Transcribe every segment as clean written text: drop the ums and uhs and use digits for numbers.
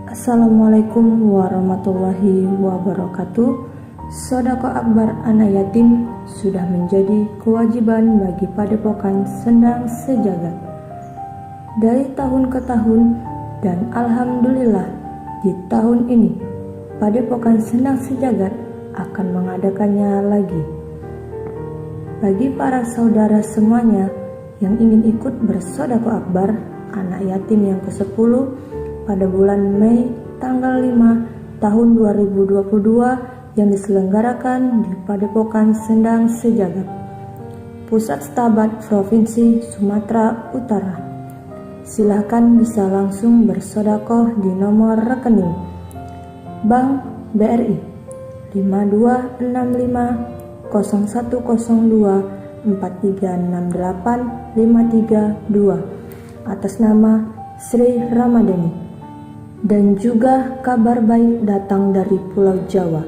Assalamualaikum warahmatullahi wabarakatuh. Sedekah akbar anak yatim sudah menjadi kewajiban bagi Padepokan Sendang Sejagat dari tahun ke tahun, dan alhamdulillah di tahun ini Padepokan Sendang Sejagat akan mengadakannya lagi. Bagi para saudara semuanya yang ingin ikut bersedekah akbar anak yatim yang ke-10 pada bulan Mei tanggal 5 tahun 2022 yang diselenggarakan di Padepokan Sendang Sejagat, Pusat Stabat Provinsi Sumatera Utara. Silakan bisa langsung bersedekah di nomor rekening Bank BRI 5265 0102 4368 532 atas nama Sri Ramadhani. Dan juga kabar baik datang dari Pulau Jawa,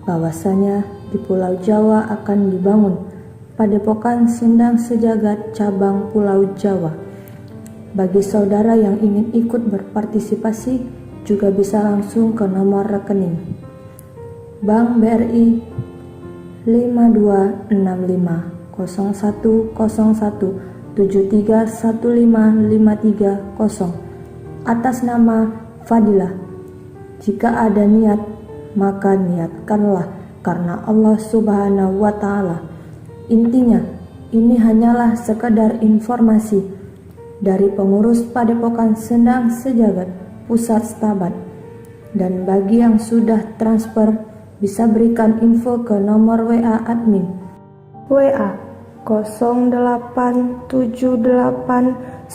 bahwasanya di Pulau Jawa akan dibangun Padepokan Sendang Sejagat cabang Pulau Jawa. Bagi saudara yang ingin ikut berpartisipasi juga bisa langsung ke nomor rekening Bank BRI 5265 0101 7315 atas nama Fadilah. Jika ada niat, maka niatkanlah karena Allah Subhanahu wa Ta'ala. Intinya, ini hanyalah sekadar informasi dari pengurus Padepokan Sendang Sejagat Pusat Stabat. Dan bagi yang sudah transfer, bisa berikan info ke nomor WA admin WA 087894010616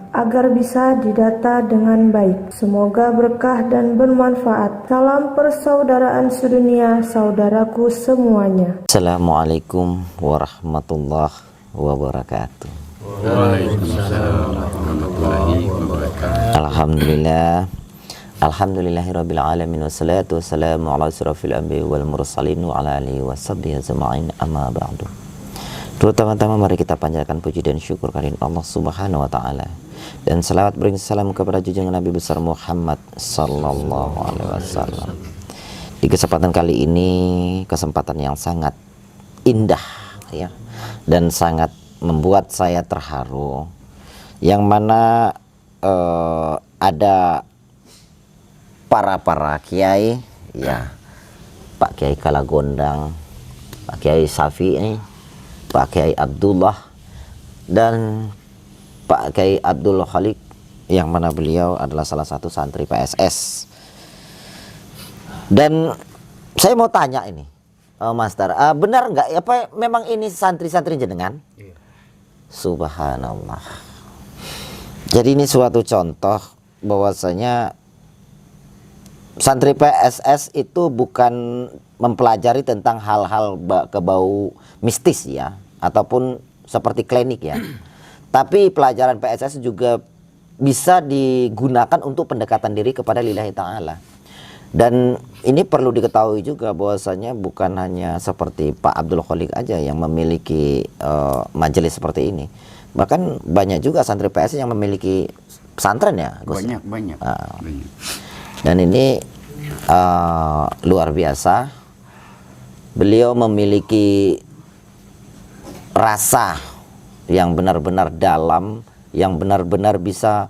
agar bisa didata dengan baik. Semoga berkah dan bermanfaat. Salam persaudaraan sedunia, saudaraku semuanya. Assalamualaikum warahmatullahi wabarakatuh. Waalaikumsalam warahmatullahi wabarakatuh. Alhamdulillah, alhamdulillahirabbil alamin, wassalatu wassalamu ala asyrafil anbiya'i wal mursalin wa ala alihi washabbihi ajma'in, amma ba'du. Terutama mari kita panjatkan puji dan syukur kehadirat Allah Subhanahu wa Ta'ala, dan salawat beri salam kepada junjungan Nabi besar Muhammad sallallahu alaihi wasallam. Di kesempatan kali ini, kesempatan yang sangat indah ya, dan sangat membuat saya terharu, yang mana ada para kiai ya, Pak Kiai Kalagondang, Pak Kiai Syafi'i, Pak Kiai Abdullah, dan Pak Kiai Abdul Khalik, yang mana beliau adalah salah satu santri PSS. Dan saya mau tanya ini, Master, benar nggak apa memang ini santri-santri jenengan? Iya. Subhanallah. Jadi ini suatu contoh bahwasanya santri PSS itu bukan mempelajari tentang hal-hal kebau mistis ya, ataupun seperti klinik ya. Tapi pelajaran PSS juga bisa digunakan untuk pendekatan diri kepada lillahi ta'ala. Dan ini perlu diketahui juga bahwasanya bukan hanya seperti Pak Abdul Khalik aja yang memiliki majelis seperti ini. Bahkan banyak juga santri PSS yang memiliki pesantren ya, Gus. Banyak. Dan ini luar biasa. Beliau memiliki rasa yang benar-benar dalam, yang benar-benar bisa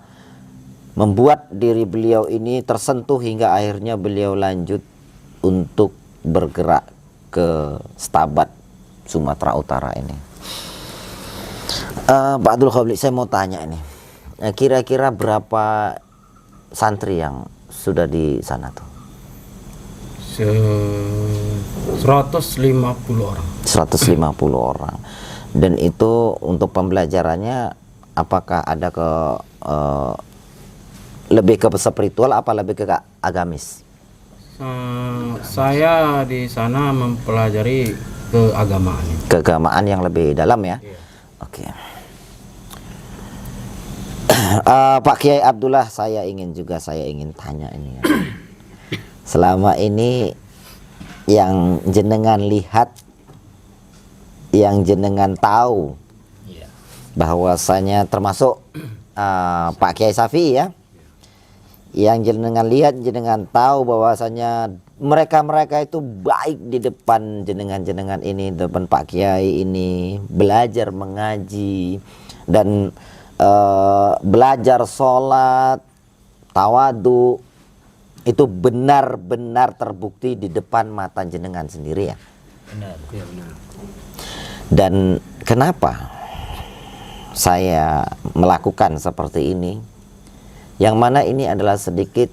membuat diri beliau ini tersentuh hingga akhirnya beliau lanjut untuk bergerak ke Stabat Sumatera Utara ini. Pak Abdul Khalik, saya mau tanya ini, kira-kira berapa santri yang sudah di sana tuh? 150 orang. 150 orang. Dan itu untuk pembelajarannya apakah ada ke lebih ke spiritual apa lebih ke agamis? Saya di sana mempelajari keagamaan. Keagamaan yang lebih dalam ya. Iya. Oke. Pak Kiai Abdullah, saya ingin tanya ini ya. Selama ini yang jenengan lihat, yang jenengan tahu, bahwasanya termasuk Pak Kiai Syafi'i ya, yang jenengan lihat, jenengan tahu bahwasanya mereka itu baik di depan jenengan ini, di depan Pak Kiai ini, belajar mengaji dan belajar sholat, tawadu, itu benar-benar terbukti di depan mata jenengan sendiri ya. Benar, ya benar. Dan kenapa saya melakukan seperti ini? Yang mana ini adalah sedikit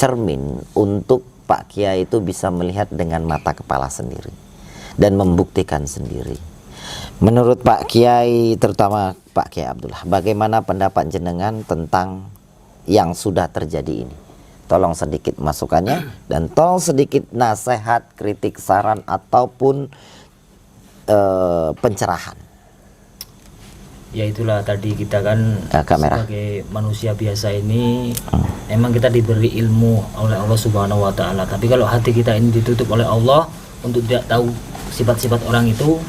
cermin untuk Pak Kiai itu bisa melihat dengan mata kepala sendiri dan membuktikan sendiri. Menurut Pak Kiai, terutama Pak Kiai Abdullah, bagaimana pendapat jenengan tentang yang sudah terjadi ini? Tolong sedikit masukannya dan tolong sedikit nasihat, kritik, saran ataupun pencerahan. Ya itulah tadi kita kan Kamera. sebagai manusia biasa ini memang kita diberi ilmu oleh Allah Subhanahu wa taala. Tapi kalau hati kita ini ditutup oleh Allah untuk tidak tahu sifat-sifat orang itu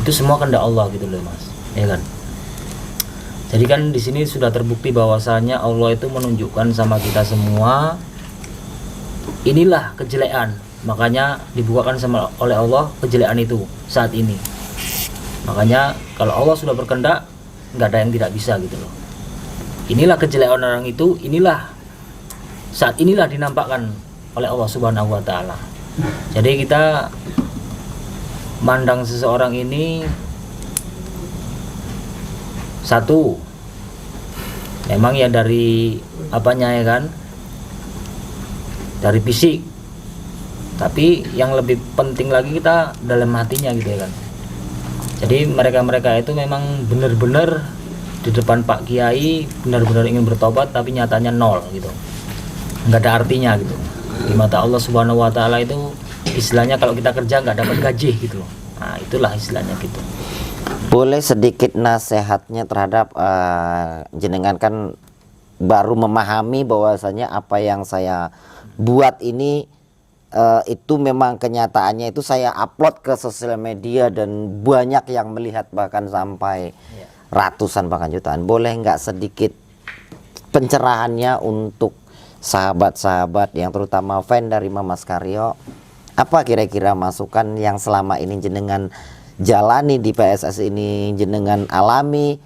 semua kehendak Allah gitu loh Mas. Ya kan? Jadi kan di sini sudah terbukti bahwasanya Allah itu menunjukkan sama kita semua inilah kejelekan. Makanya dibukakan sama oleh Allah kejelekan itu saat ini. Makanya kalau Allah sudah berkehendak nggak ada yang tidak bisa gitu loh. Inilah kejelekan orang itu, saat inilah dinampakkan oleh Allah Subhanahu wa taala. Jadi kita mandang seseorang ini satu memang ya dari apanya ya kan, dari fisik, tapi yang lebih penting lagi kita dalam hatinya gitu ya kan. Jadi mereka itu memang benar-benar di depan Pak Kiai benar-benar ingin bertobat tapi nyatanya nol gitu, nggak ada artinya gitu di mata Allah Subhanahu wa taala. Itu istilahnya kalau kita kerja nggak dapat gaji gitu. Nah itulah istilahnya gitu. Boleh sedikit nasihatnya terhadap jenengan kan baru memahami bahwasanya apa yang saya buat ini itu memang kenyataannya itu saya upload ke sosial media dan banyak yang melihat bahkan sampai ratusan bahkan jutaan. Boleh nggak sedikit pencerahannya untuk sahabat-sahabat yang terutama fan dari Mas Karyo? Apa kira-kira masukan yang selama ini jenengan jalani di PSS ini, jenengan alami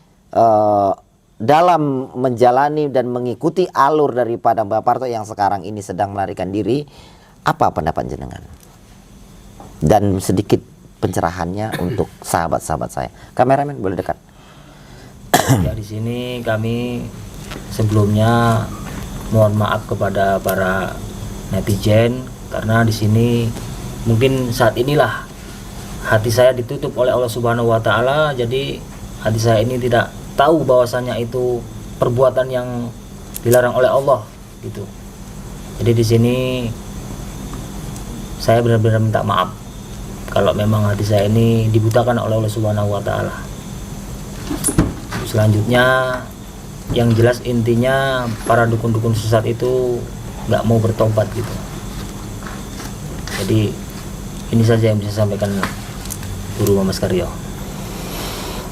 dalam menjalani dan mengikuti alur daripada Mbak Parto yang sekarang ini sedang melarikan diri? Apa pendapat jenengan? Dan sedikit pencerahannya untuk sahabat-sahabat saya. Kameramen boleh dekat. Ya di sini kami sebelumnya mohon maaf kepada para netizen karena di sini mungkin saat inilah hati saya ditutup oleh Allah Subhanahu wa taala. Jadi hati saya ini tidak tahu bahwasanya itu perbuatan yang dilarang oleh Allah gitu. Jadi di sini saya benar-benar minta maaf kalau memang hati saya ini dibutakan oleh Allah Subhanahu wa taala. Selanjutnya yang jelas intinya para dukun-dukun sesat itu nggak mau bertobat gitu. Jadi ini saja yang bisa saya sampaikan Guru Mas Karyo.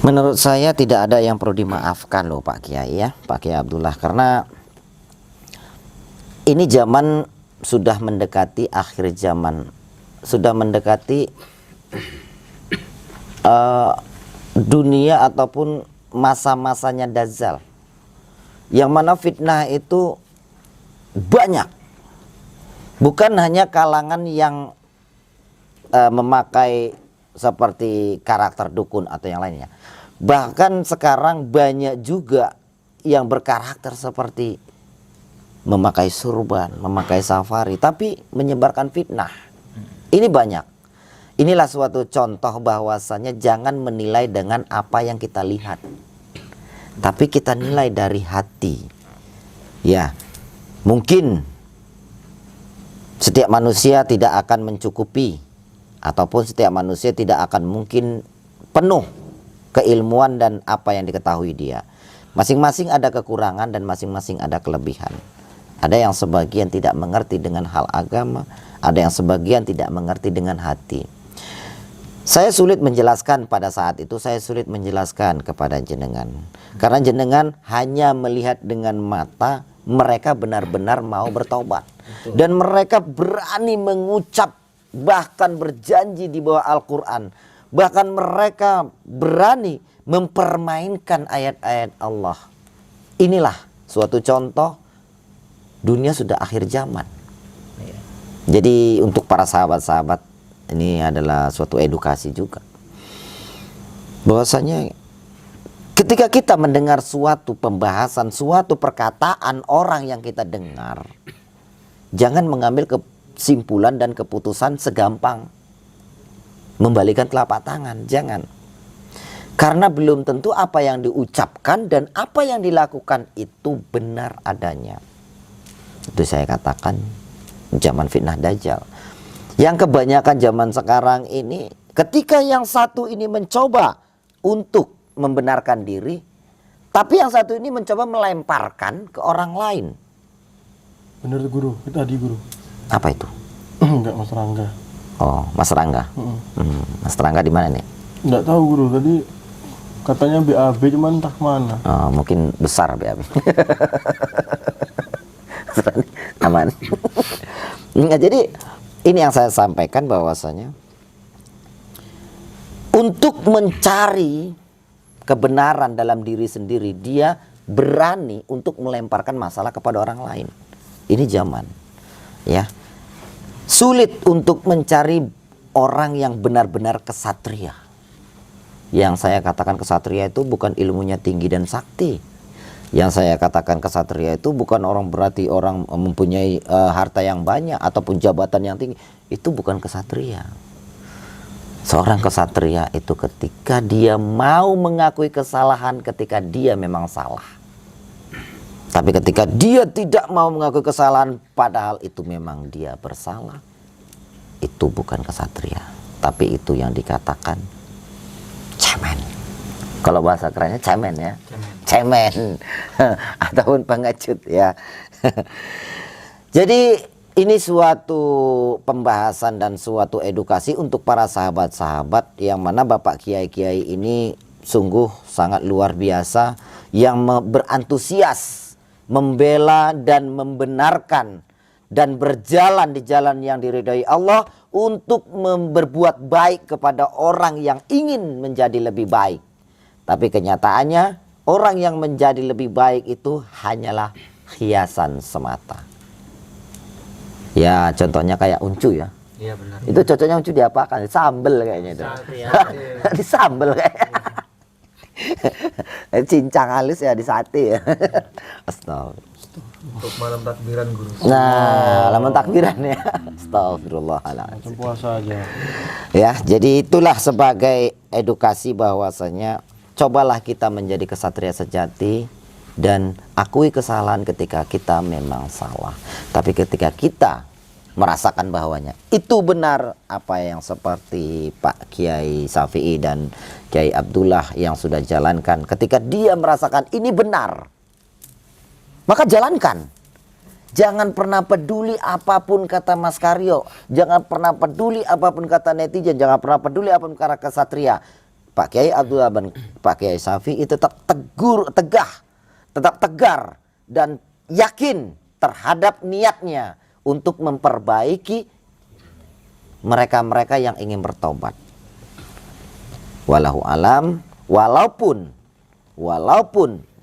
Menurut saya tidak ada yang perlu dimaafkan loh Pak Kiai ya, Pak Kiai Abdullah, karena ini zaman sudah mendekati akhir zaman, sudah mendekati dunia ataupun masa-masanya Dajjal, yang mana fitnah itu banyak, bukan hanya kalangan yang memakai seperti karakter dukun atau yang lainnya, bahkan sekarang banyak juga yang berkarakter seperti memakai surban, memakai safari, tapi menyebarkan fitnah. Ini banyak. Inilah suatu contoh bahwasanya jangan menilai dengan apa yang kita lihat, tapi kita nilai dari hati. Ya, mungkin setiap manusia tidak akan mencukupi, ataupun setiap manusia tidak akan mungkin penuh keilmuan dan apa yang diketahui dia. Masing-masing ada kekurangan dan masing-masing ada kelebihan. Ada yang sebagian tidak mengerti dengan hal agama, ada yang sebagian tidak mengerti dengan hati. Saya sulit menjelaskan pada saat itu, saya sulit menjelaskan kepada jenengan. Karena jenengan hanya melihat dengan mata, mereka benar-benar mau bertobat. Dan mereka berani mengucap, bahkan berjanji di bawah Al-Quran. Bahkan mereka berani mempermainkan ayat-ayat Allah. Inilah suatu contoh dunia sudah akhir zaman. Jadi untuk para sahabat-sahabat, ini adalah suatu edukasi juga. Bahwasanya ketika kita mendengar suatu pembahasan, suatu perkataan orang yang kita dengar, jangan mengambil kesimpulan dan keputusan segampang membalikan telapak tangan. Jangan. Karena belum tentu apa yang diucapkan dan apa yang dilakukan itu benar adanya. Itu saya katakan zaman fitnah Dajjal. Yang kebanyakan zaman sekarang ini, ketika yang satu ini mencoba untuk membenarkan diri, tapi yang satu ini mencoba melemparkan ke orang lain. Bener tuh guru, itu tadi guru. Apa itu? Enggak, Mas Rangga. Oh, Mas Rangga. Mas Rangga di mana nih? Enggak tahu guru, tadi katanya BAB cuman entah kemana. Oh, mungkin besar BAB. Aman. Enggak, jadi ini yang saya sampaikan bahwasanya untuk mencari kebenaran dalam diri sendiri, dia berani untuk melemparkan masalah kepada orang lain. Ini zaman, ya. Sulit untuk mencari orang yang benar-benar kesatria. Yang saya katakan kesatria itu bukan ilmunya tinggi dan sakti. Yang saya katakan kesatria itu bukan orang berarti orang mempunyai harta yang banyak ataupun jabatan yang tinggi. Itu bukan kesatria. Seorang kesatria itu ketika dia mau mengakui kesalahan ketika dia memang salah. Tapi ketika dia tidak mau mengakui kesalahan padahal itu memang dia bersalah, itu bukan kesatria. Tapi itu yang dikatakan cemen. Kalau bahasa kerennya cemen ya. Cemen ataupun pengecut ya. Jadi ini suatu pembahasan dan suatu edukasi untuk para sahabat-sahabat yang mana Bapak Kiai-Kiai ini sungguh sangat luar biasa yang berantusias membela dan membenarkan dan berjalan di jalan yang diridhai Allah untuk berbuat baik kepada orang yang ingin menjadi lebih baik. Tapi kenyataannya orang yang menjadi lebih baik itu hanyalah hiasan semata. Ya contohnya kayak uncu ya. Iya benar. Itu cocoknya uncu diapakan? Sambel kayaknya itu. Disambel kayaknya. Cincang halus ya di sate ya. Astagfirullah. Untuk malam takbiran guru. Nah, malam takbiran ya. Astagfirullahaladzim. Macam puasa aja. Ya, jadi itulah sebagai edukasi bahwasanya cobalah kita menjadi kesatria sejati dan akui kesalahan ketika kita memang salah. Tapi ketika kita merasakan bahwanya itu benar apa yang seperti Pak Kiai Syafi'i dan Kiai Abdullah yang sudah jalankan, ketika dia merasakan ini benar, maka jalankan. Jangan pernah peduli apapun kata Mas Karyo, jangan pernah peduli apapun kata netizen, jangan pernah peduli apapun kata kesatria. Pak Kiai Abdullah dan Pak Kiai Syafi'i tetap tetap tegar dan yakin terhadap niatnya untuk memperbaiki mereka-mereka yang ingin bertobat. Wallahu alam, walaupun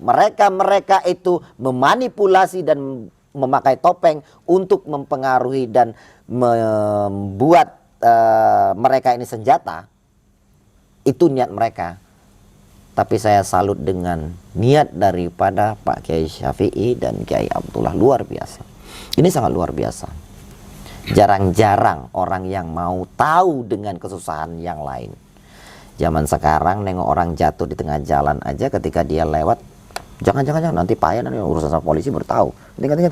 mereka itu memanipulasi dan memakai topeng untuk mempengaruhi dan membuat mereka ini senjata, itu niat mereka. Tapi saya salut dengan niat daripada Pak Kiai Syafi'i dan Kiai Abdullah, luar biasa. Ini sangat luar biasa. Jarang-jarang orang yang mau tahu dengan kesusahan yang lain. Zaman sekarang nengok orang jatuh di tengah jalan aja ketika dia lewat, jangan nanti payah, nanti urusan sama polisi baru tahu. Tinggal.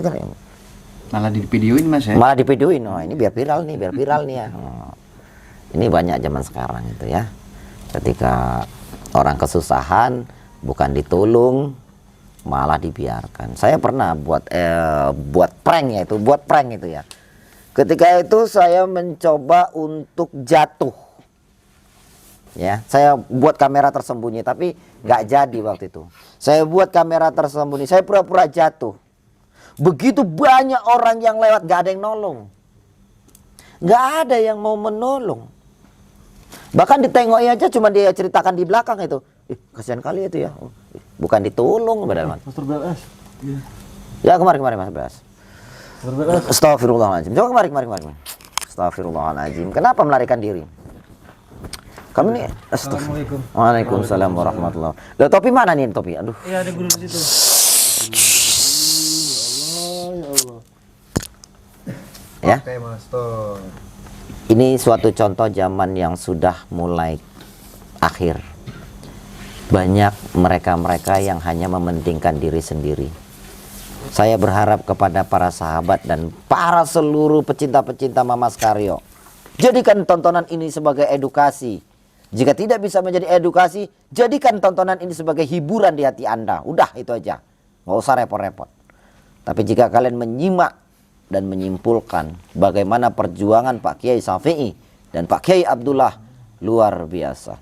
Malah divideoin Mas ya. Malah divideoin. Oh, ini biar viral nih ya. Oh. Ini banyak zaman sekarang itu ya. Ketika orang kesusahan bukan ditolong, malah dibiarkan. Saya pernah buat prank itu ya. Ketika itu saya mencoba untuk jatuh Ya, saya buat kamera tersembunyi, tapi nggak jadi waktu itu. Saya buat kamera tersembunyi, saya pura-pura jatuh. Begitu banyak orang yang lewat, nggak ada yang nolong. Nggak ada yang mau menolong. Bahkan ditengoki aja, cuma dia ceritakan di belakang itu. Kasihan kali itu ya. Bukan ditolong, padahal. Master BLS. Ya kemari Mas Bas. Master BLS. Astagfirullahaladzim. Coba kemari. Astagfirullahaladzim. Kenapa melarikan diri? Kamu nih. Assalamualaikum. Waalaikumsalam warahmatullahi. Loh, topi mana nih topi? Aduh. Iya, ada guru di situ. Ya. Oke, Master. Ini suatu contoh zaman yang sudah mulai akhir. Banyak mereka-mereka yang hanya mementingkan diri sendiri. Saya berharap kepada para sahabat dan para seluruh pecinta-pecinta Mamas Karyo, jadikan tontonan ini sebagai edukasi. Jika tidak bisa menjadi edukasi, jadikan tontonan ini sebagai hiburan di hati Anda. Udah, itu aja. Nggak usah repot-repot. Tapi jika kalian menyimak dan menyimpulkan bagaimana perjuangan Pak Kiai Syafi'i dan Pak Kiai Abdullah, luar biasa.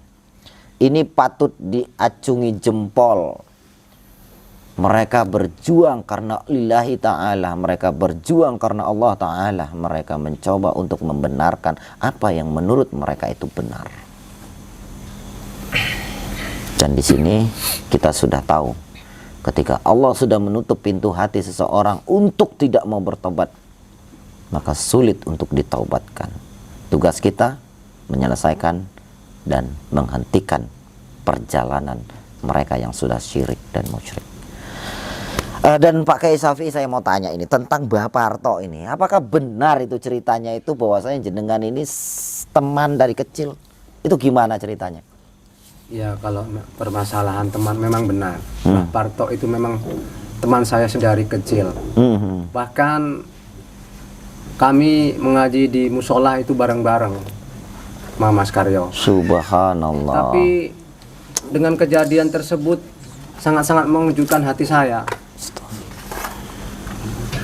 Ini patut diacungi jempol. Mereka berjuang karena lillahi ta'ala. Mereka berjuang karena Allah ta'ala. Mereka mencoba untuk membenarkan apa yang menurut mereka itu benar. Dan di sini kita sudah tahu, ketika Allah sudah menutup pintu hati seseorang untuk tidak mau bertobat, maka sulit untuk ditaubatkan. Tugas kita menyelesaikan dan menghentikan perjalanan mereka yang sudah syirik dan musyrik. Dan Pak Kiai Syafi'i, saya mau tanya ini tentang Mbah Parto ini. Apakah benar itu ceritanya itu bahwasanya jenengan ini teman dari kecil? Itu gimana ceritanya? Ya, kalau permasalahan teman memang benar. Mbah Parto itu memang teman saya sedari kecil. Bahkan kami mengaji di musola itu bareng-bareng, Mas Karyo. Subhanallah. Tapi dengan kejadian tersebut sangat-sangat mengejutkan hati saya.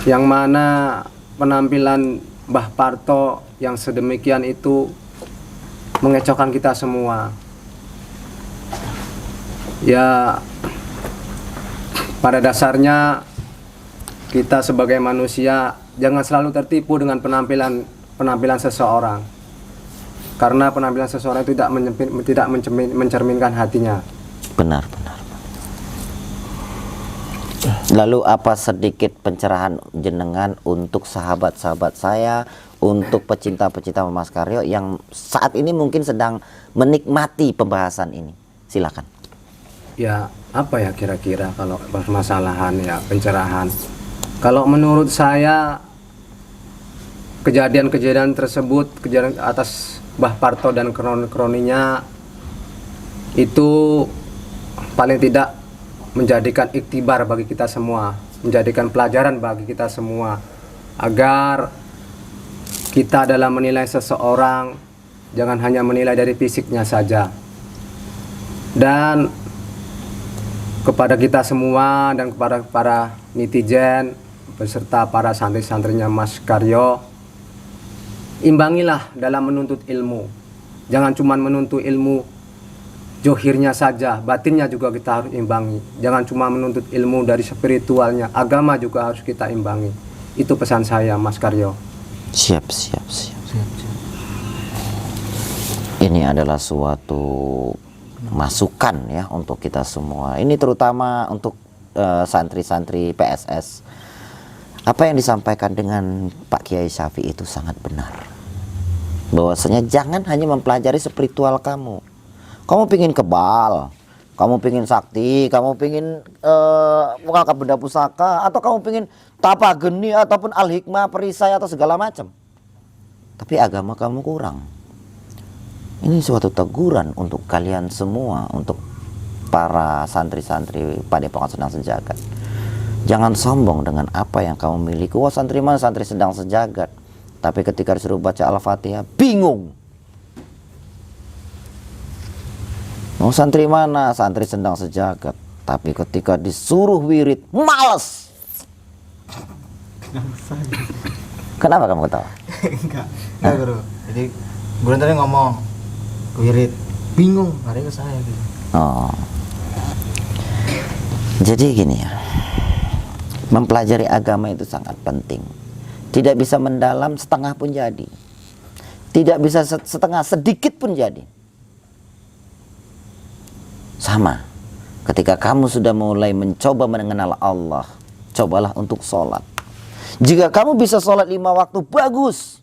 Yang mana penampilan Mbah Parto yang sedemikian itu mengecohkan kita semua. Ya, pada dasarnya kita sebagai manusia jangan selalu tertipu dengan penampilan seseorang, karena penampilan seseorang itu tidak mencerminkan hatinya. Benar. Lalu apa sedikit pencerahan jenengan untuk sahabat-sahabat saya, untuk pecinta-pecinta Mas Karyo yang saat ini mungkin sedang menikmati pembahasan ini? Silakan. Ya, apa ya kira-kira kalau permasalahan ya pencerahan. Kalau menurut saya kejadian-kejadian tersebut, kejadian atas Mbah Parto dan kroninya itu paling tidak menjadikan iktibar bagi kita semua, menjadikan pelajaran bagi kita semua, agar kita dalam menilai seseorang jangan hanya menilai dari fisiknya saja. Dan kepada kita semua dan kepada para netizen beserta para santri-santrinya Mas Karyo, imbangilah dalam menuntut ilmu. Jangan cuma menuntut ilmu johirnya saja, batinnya juga kita harus imbangi. Jangan cuma menuntut ilmu dari spiritualnya, agama juga harus kita imbangi. Itu pesan saya, Mas Karyo. Siap. Ini adalah suatu masukan ya untuk kita semua. Ini terutama untuk santri-santri PSS. Apa yang disampaikan dengan Pak Kiai Syafi'i itu sangat benar. Bahwasanya jangan hanya mempelajari spiritual kamu. Kamu pingin kebal, kamu pingin sakti, kamu pingin mengangkat benda pusaka, atau kamu pingin tapa geni ataupun al-hikmah, perisai atau segala macam. Tapi agama kamu kurang. Ini suatu teguran untuk kalian semua, untuk para santri-santri Padepokan Sedang Sejagat. Jangan sombong dengan apa yang kamu miliki. Wah, santri mana? Santri sedang sejagat. Tapi ketika disuruh baca Al-Fatihah, bingung. Mau santri mana? Santri sedang sejagat. Tapi ketika disuruh wirid, males. Kenapa kamu ketawa? Enggak, guru. Jadi guru tadi ngomong wirid. bingung hari ke saya gitu. Oh. Jadi gini ya, mempelajari agama itu sangat penting. Tidak bisa mendalam setengah pun jadi. Tidak bisa setengah sedikit pun jadi. Sama. Ketika kamu sudah mulai mencoba mengenal Allah, cobalah untuk sholat. Jika kamu bisa sholat 5 waktu, bagus.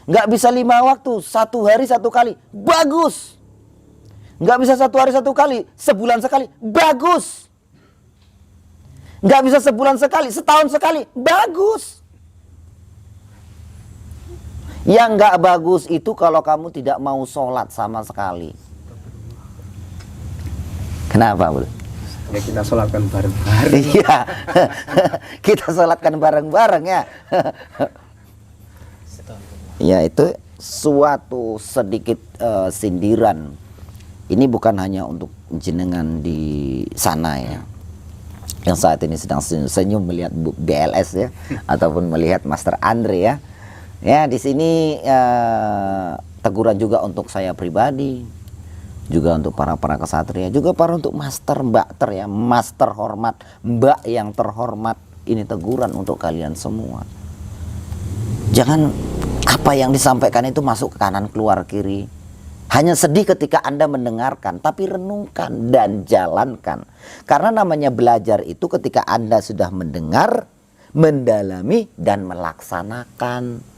Nggak bisa 5 waktu, 1 hari 1 kali, bagus. Nggak bisa 1 hari 1 kali, sebulan sekali, bagus. Nggak bisa sebulan sekali, setahun sekali, bagus. Yang nggak bagus itu kalau kamu tidak mau sholat sama sekali. Kenapa, Bro? Ya kita sholatkan bareng-bareng. Iya, kita sholatkan bareng-bareng ya. Ya itu suatu sedikit sindiran. Ini bukan hanya untuk jenengan di sana ya, yang saat ini sedang senyum melihat BLS ya, ataupun melihat Master Andre ya. Ya di sini teguran juga untuk saya pribadi, juga untuk para kesatria, juga para untuk master mbak ya, master hormat, mbak yang terhormat. Ini teguran untuk kalian semua. Jangan apa yang disampaikan itu masuk ke kanan keluar kiri. Hanya sedih ketika Anda mendengarkan, tapi renungkan dan jalankan. Karena namanya belajar itu ketika Anda sudah mendengar, mendalami dan melaksanakan.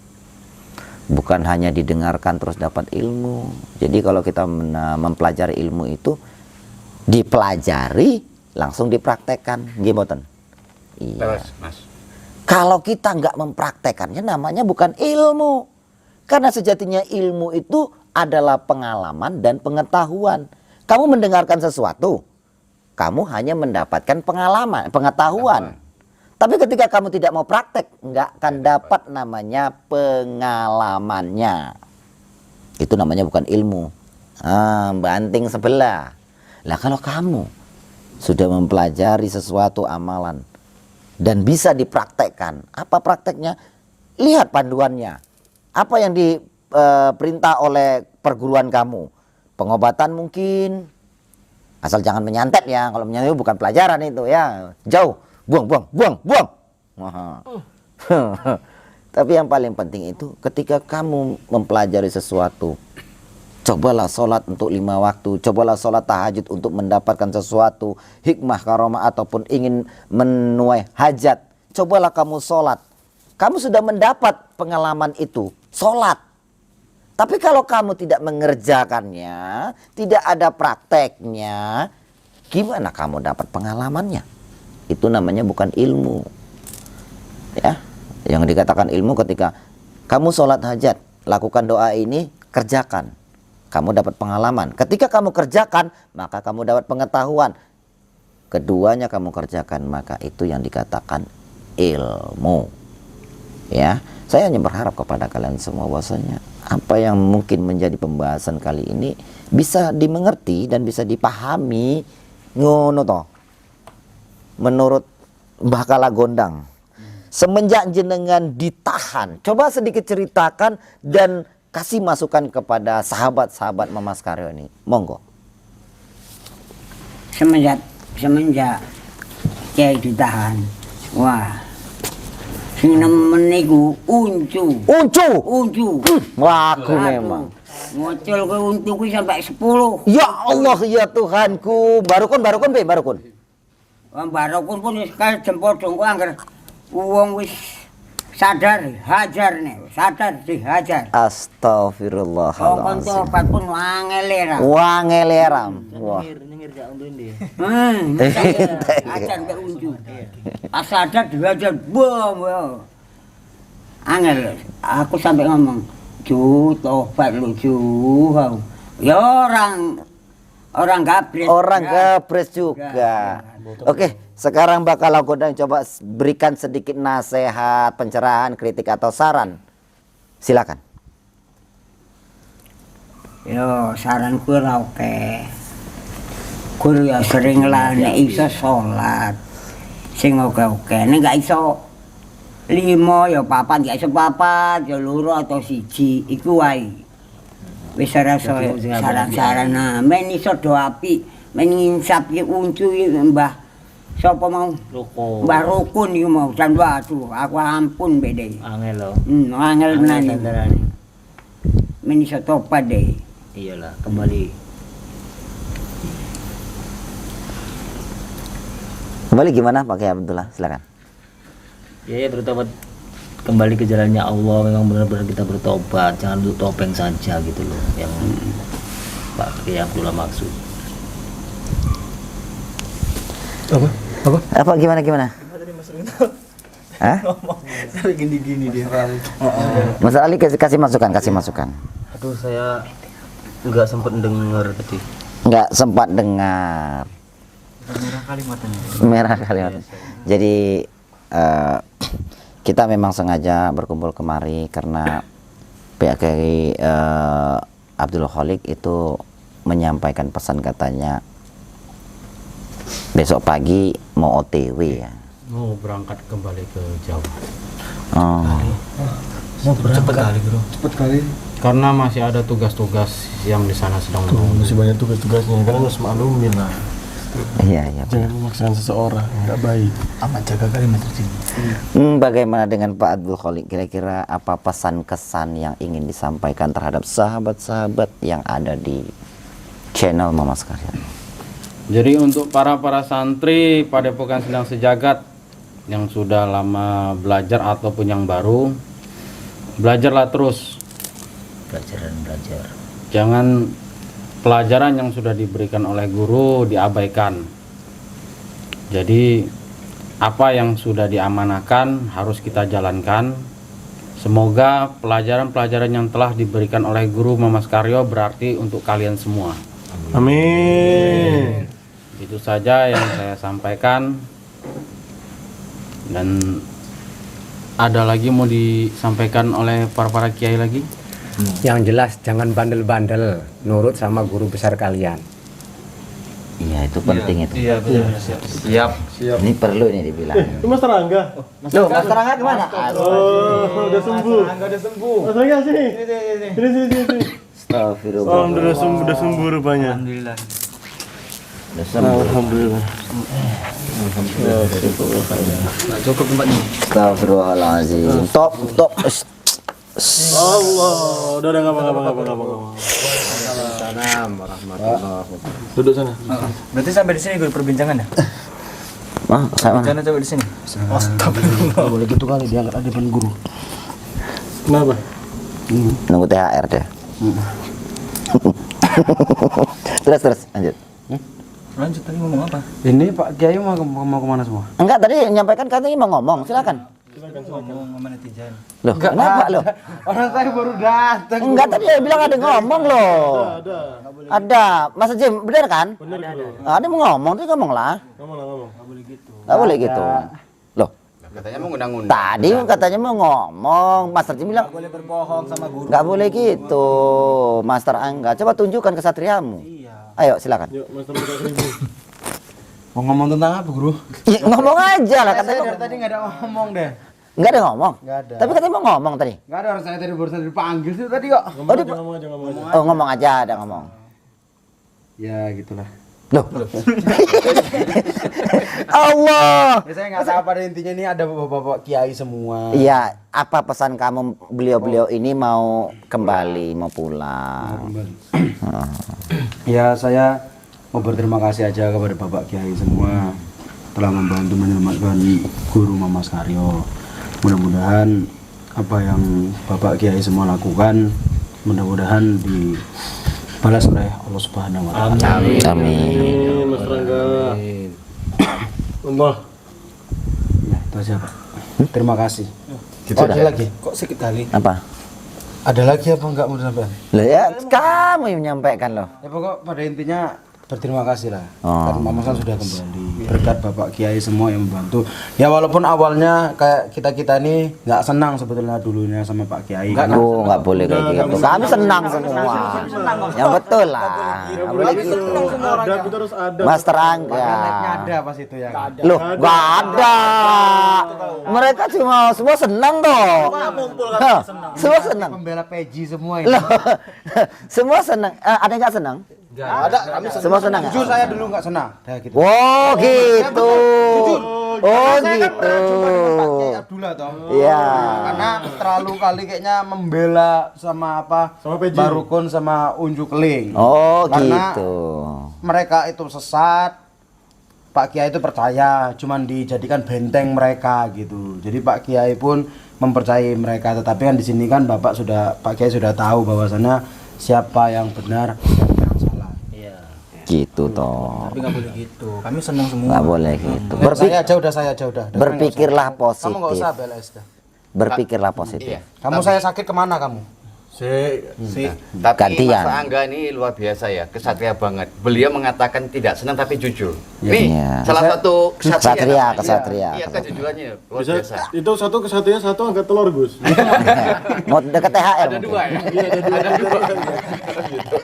Bukan hanya didengarkan terus dapat ilmu. Jadi kalau kita mempelajari ilmu itu dipelajari langsung dipraktekkan, gimana? Iya. Mas. Kalau kita nggak mempraktekannya namanya bukan ilmu. Karena sejatinya ilmu itu adalah pengalaman dan pengetahuan. Kamu mendengarkan sesuatu, kamu hanya mendapatkan pengetahuan. Tapi ketika kamu tidak mau praktek, nggak akan dapat namanya pengalamannya. Itu namanya bukan ilmu. Banting sebelah. Lah kalau kamu sudah mempelajari sesuatu amalan dan bisa dipraktekkan, apa prakteknya? Lihat panduannya. Apa yang diperintah oleh perguruan kamu? Pengobatan mungkin. Asal jangan menyantet ya. Kalau menyantet bukan pelajaran itu ya. Jauh. Buang. Tapi yang paling penting itu ketika kamu mempelajari sesuatu, cobalah sholat untuk 5 waktu, cobalah sholat tahajud untuk mendapatkan sesuatu, hikmah, karomah, ataupun ingin menuai hajat. Cobalah kamu sholat. Kamu sudah mendapat pengalaman itu, sholat. Tapi kalau kamu tidak mengerjakannya, tidak ada prakteknya, gimana kamu dapat pengalamannya? Itu namanya bukan ilmu. Ya, yang dikatakan ilmu ketika kamu sholat hajat, lakukan doa ini, kerjakan. Kamu dapat pengalaman. Ketika kamu kerjakan, maka kamu dapat pengetahuan. Keduanya kamu kerjakan, maka itu yang dikatakan ilmu. Ya, saya hanya berharap kepada kalian semua bahwasanya apa yang mungkin menjadi pembahasan kali ini bisa dimengerti dan bisa dipahami ngono toh. Menurut Mbah Kala Gondang, semenjak jenengan ditahan, coba sedikit ceritakan dan kasih masukan kepada sahabat-sahabat Mas Karyo ini. Monggo. Semenjak Kiai ditahan, wah, sing nemen niku uncu. Wah, aku memang. Ngocol ke uncu ku sampai 10. Ya Allah, ya Tuhanku. Barukun. Wong barokun pun wis kaya jempodong ku angger wong wis sadar hajar nek, sadar dihajar. Astagfirullahaladzim. Tobat pun wangeleram. Wah. Nyengir gak untuk ini. Hajar ke uncu. Pas sadar dihajar, bom. Angel, aku sampai ngomong, "Ju, tobat lu, Ju." Ya orang gabres juga. Oke, sekarang bakal aku coba berikan sedikit nasihat, pencerahan, kritik atau saran. Silakan. Yo, saranku ora oke. Guru ya sering lah nek iso salat. Sing oke-oke, nek gak iso 5 ya 4, gak iso 4, ya 2 atau 1 iku wae. Wis rasa sarang-sarana men iso do apik, men nginsap ki uncu Mbah sapa mau? Roko. Mbah Rukun iku mau jan waduh aku ampun bede. Angel loh. Angel menan. Angel. Men iso topat deh. Iyalah, kembali. Kembali gimana Pak Kiai Abdullah? Silakan. Ya bertobat kembali ke jalannya Allah, memang benar-benar kita bertobat, jangan untuk topeng saja gitu loh yang Pak Kiai Abdullah maksud. Apa gimana? Hah? Tapi gini dia. Mas Ali kasih masukan. Aduh, saya nggak sempat dengar tadi. Nggak sempat dengar. Merah kalimatnya. Jadi kita memang sengaja berkumpul kemari karena Pak Kiai Abdul Khalik itu menyampaikan pesan, katanya besok pagi mau OTW ya. Mau berangkat kembali ke Jawa. Oh. Cepet kali. Karena masih ada tugas-tugas yang di sana sedang menunggu. Masih banyak tugas-tugasnya, kan harus maklumin lah. Iya. Jangan memaksakan seseorang, nggak baik. Amat jaga kalimat ini. Bagaimana dengan Pak Abdul Khalik? Kira-kira apa pesan-kesan yang ingin disampaikan terhadap sahabat-sahabat yang ada di channel Mama Sekalian? Jadi untuk para santri Padepokan Sindang Sejagat yang sudah lama belajar ataupun yang baru, belajarlah terus. Belajar. Jangan pelajaran yang sudah diberikan oleh guru diabaikan. Jadi apa yang sudah diamanahkan harus kita jalankan. Semoga pelajaran-pelajaran yang telah diberikan oleh guru Mamas Karyo berarti untuk kalian semua. Amin. Itu saja yang saya sampaikan. Dan ada lagi mau disampaikan oleh para kiai lagi? Yang jelas jangan bandel-bandel, nurut sama guru besar kalian. Iya, itu penting itu. Iya, betul. Siap. Ini perlu ini dibilang. Itu Mas Rangga. Loh, Mas Rangga kemana? Oh, udah sembuh. Udah sembuh. Mas Rangga sini. Sini. Astagfirullah. Alhamdulillah udah sembuh rupanya. Alhamdulillah. Udah sembuh. Alhamdulillah. Cukup tempatnya. Astagfirullahaladzim. Top. Allah, udah nggak apa. Assalamualaikum warahmatullahi wabarakatuh. Duduk sana. Berarti sampai di sini gue perbincangan ya? Saya mana? Jangan sampai di sini. Nggak boleh gitu kali diangkat ada depan guru. Kenapa? Nunggu THR deh. Terus lanjut. Lanjut tadi ngomong apa? Ini Pak Kiai mau kemana semua? Enggak, tadi menyampaikan katanya mau ngomong. Silakan. Ngomong sama netizen. Loh, kenapa loh? Orang saya baru datang. Enggak, tadi dia bilang ada ngomong loh. Ada. Mas Jim, benar kan? Ada mau ngomong, tuh ngomong lah. Ngomong. Nggak boleh gitu. Loh, Katanya mau ngundang-undang. tadi katanya mau ngomong. Master Jim bilang Boleh berbohong sama guru. nggak boleh gitu. Master Angga, coba tunjukkan kesatriamu. Ayo, silakan. Yuk, Mas Rangga 1000. Mau ngomong tentang apa, Guru? Ya, ngomong aja lah, katanya. Dari tadi nggak ada ngomong deh. Nggak ada ngomong. Nggak ada. Tapi katanya mau ngomong tadi. Nggak ada, orang saya tadi barusan dipanggil sih tadi kok. Ngomong aja. Oh, ngomong aja, ada ngomong. Ya gitulah. Loh. Allah. Ya, saya nggak tahu pada intinya ini ada bapak-bapak kiai semua. Iya, apa pesan kamu, beliau-beliau ini mau kembali, mau pulang? Ya, saya mau berterima kasih aja kepada Bapak Kiai semua telah membantu menyelamatkan guru Mamas Karyo. Mudah-mudahan apa yang Bapak Kiai semua lakukan mudah-mudahan dibalas oleh Allah Subhanahu wa taala. Amin. Mas Rangga. Allah. Ya, itu aja, Pak. Terima kasih. Oh, ada lagi. Kok sedikit kali? Apa? Ada lagi apa enggak mau disampaikan? Lah ya, kamu yang menyampaikan loh. Ya pokok pada intinya berterima kasih lah. Oh. Karena Mamas kan sudah kembali. berkat Bapak Kiai semua yang membantu. Ya walaupun awalnya kayak kita ini nggak senang sebetulnya dulunya sama Pak Kiai. Nggak boleh kayak gitu. Kami senang semua. Yang betul lah. Nggak boleh gitu. Mas Terangga. Ada pas itu ya. Loh, nggak ada. Mereka semua senang toh. Semua senang. Pembela Peji semua ini. Loh, semua senang. Ada nggak senang? Ada, kami Semua senang. jujur saya dulu nggak senang. Ya, gitu. Oh gitu. Oh Saya kan pernah jumpa dengan Pak gitu. Kiai Abdullah toh. Iya. Karena terlalu kali kayaknya membela sama apa? Barukun sama Unjuk Keling. Oh Karena gitu. mereka itu sesat. Pak Kiai itu percaya, cuman dijadikan benteng mereka gitu. Jadi Pak Kiai pun mempercayai mereka. Tetapi kan di sini kan Pak Kiai sudah tahu bahwasannya siapa yang benar, siapa yang salah. Gitu toh. Tapi nggak boleh gitu. Kami senang semua. Nggak boleh gitu. Saya aja udah. Berpikirlah Kamu nggak positif. usah beles dah. Berpikirlah positif. Iya. Kamu saya sakit kemana kamu? Tapi Gantian. Mas Angga ini luar biasa ya, kesatria banget. Beliau mengatakan tidak senang tapi jujur. Nih, Iya. salah satu Kesatria. Iya, kejujurannya luar biasa. Itu satu kesatria, satu angkat telur, Gus. Mau dekat THR Ada mungkin. dua ya? Ada dua. Gitu.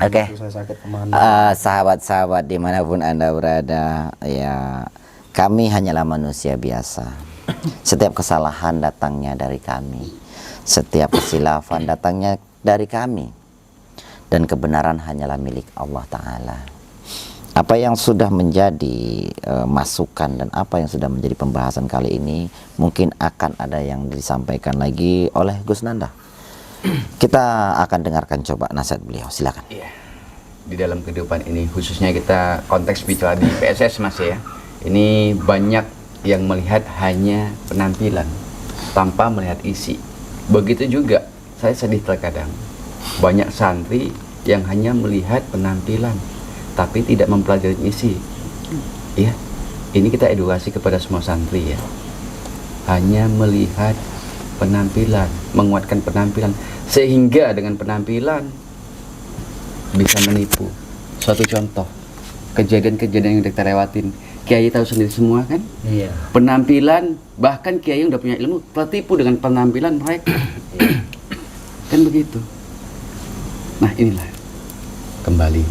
Oke. Saya sakit kemana? Sahabat-sahabat dimanapun Anda berada, ya kami hanyalah manusia biasa. Setiap kesalahan datangnya dari kami, setiap kesilafan datangnya dari kami, dan kebenaran hanyalah milik Allah Ta'ala. Apa yang sudah menjadi masukan dan apa yang sudah menjadi pembahasan kali ini mungkin akan ada yang disampaikan lagi oleh Gus Nanda. Kita akan dengarkan coba nasihat beliau, silakan. Iya. Di dalam kehidupan ini, khususnya kita konteks bicara di PSS Mas ya, ini banyak yang melihat hanya penampilan tanpa melihat isi. Begitu juga saya sedih terkadang banyak santri yang hanya melihat penampilan tapi tidak mempelajari isi. Ya, ini kita edukasi kepada semua santri ya. Hanya melihat penampilan, menguatkan penampilan, sehingga dengan penampilan bisa menipu. Suatu contoh kejadian-kejadian yang kita lewatin, Kiai tahu sendiri semua kan? Iya. Penampilan, bahkan Kiai yang udah punya ilmu tertipu dengan penampilan mereka. Kan begitu. Nah inilah, kembali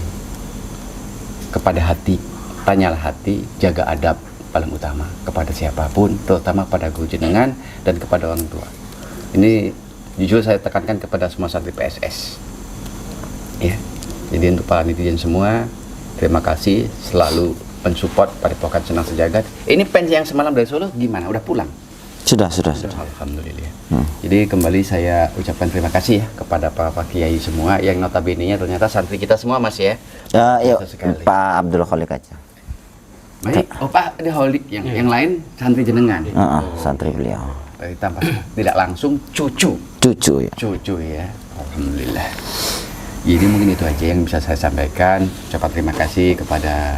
kepada hati, tanyalah hati, jaga adab paling utama kepada siapapun, terutama pada guru jenengan dan kepada orang tua. Ini jujur saya tekankan kepada semua santri PSS. Ya, jadi untuk para netizen semua, terima kasih selalu mensupport Padepokan Senang Sejagat. Ini fans yang semalam dari Solo gimana? Udah pulang? Sudah. Alhamdulillah. Jadi kembali saya ucapkan terima kasih ya kepada Pak Kiai semua yang notabene-nya ternyata santri kita semua Mas ya. Yuk, Sekali. Pak Abdul Khalik aja. Baik. Oh Pak, ada Holik yang lain santri jenengan. Santri beliau. Tambah tidak langsung cucu ya. Alhamdulillah. Jadi mungkin itu aja yang bisa saya sampaikan. Ucapan terima kasih kepada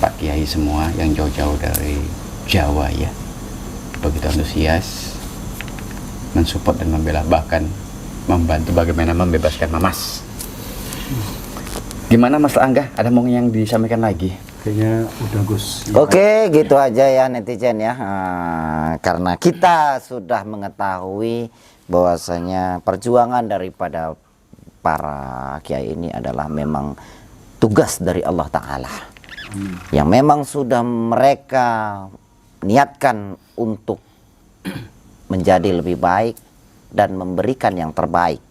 Pak Kiai semua yang jauh-jauh dari Jawa ya, begitu antusias mensupport dan membela, bahkan membantu bagaimana membebaskan Mamas. Gimana Mas Angga? Ada mau yang disampaikan lagi? Kayaknya udah Gus. Oke, gitu aja ya netizen ya. Karena kita sudah mengetahui bahwasanya perjuangan daripada para kiai ini adalah memang tugas dari Allah Ta'ala. Yang memang sudah mereka niatkan untuk menjadi lebih baik dan memberikan yang terbaik.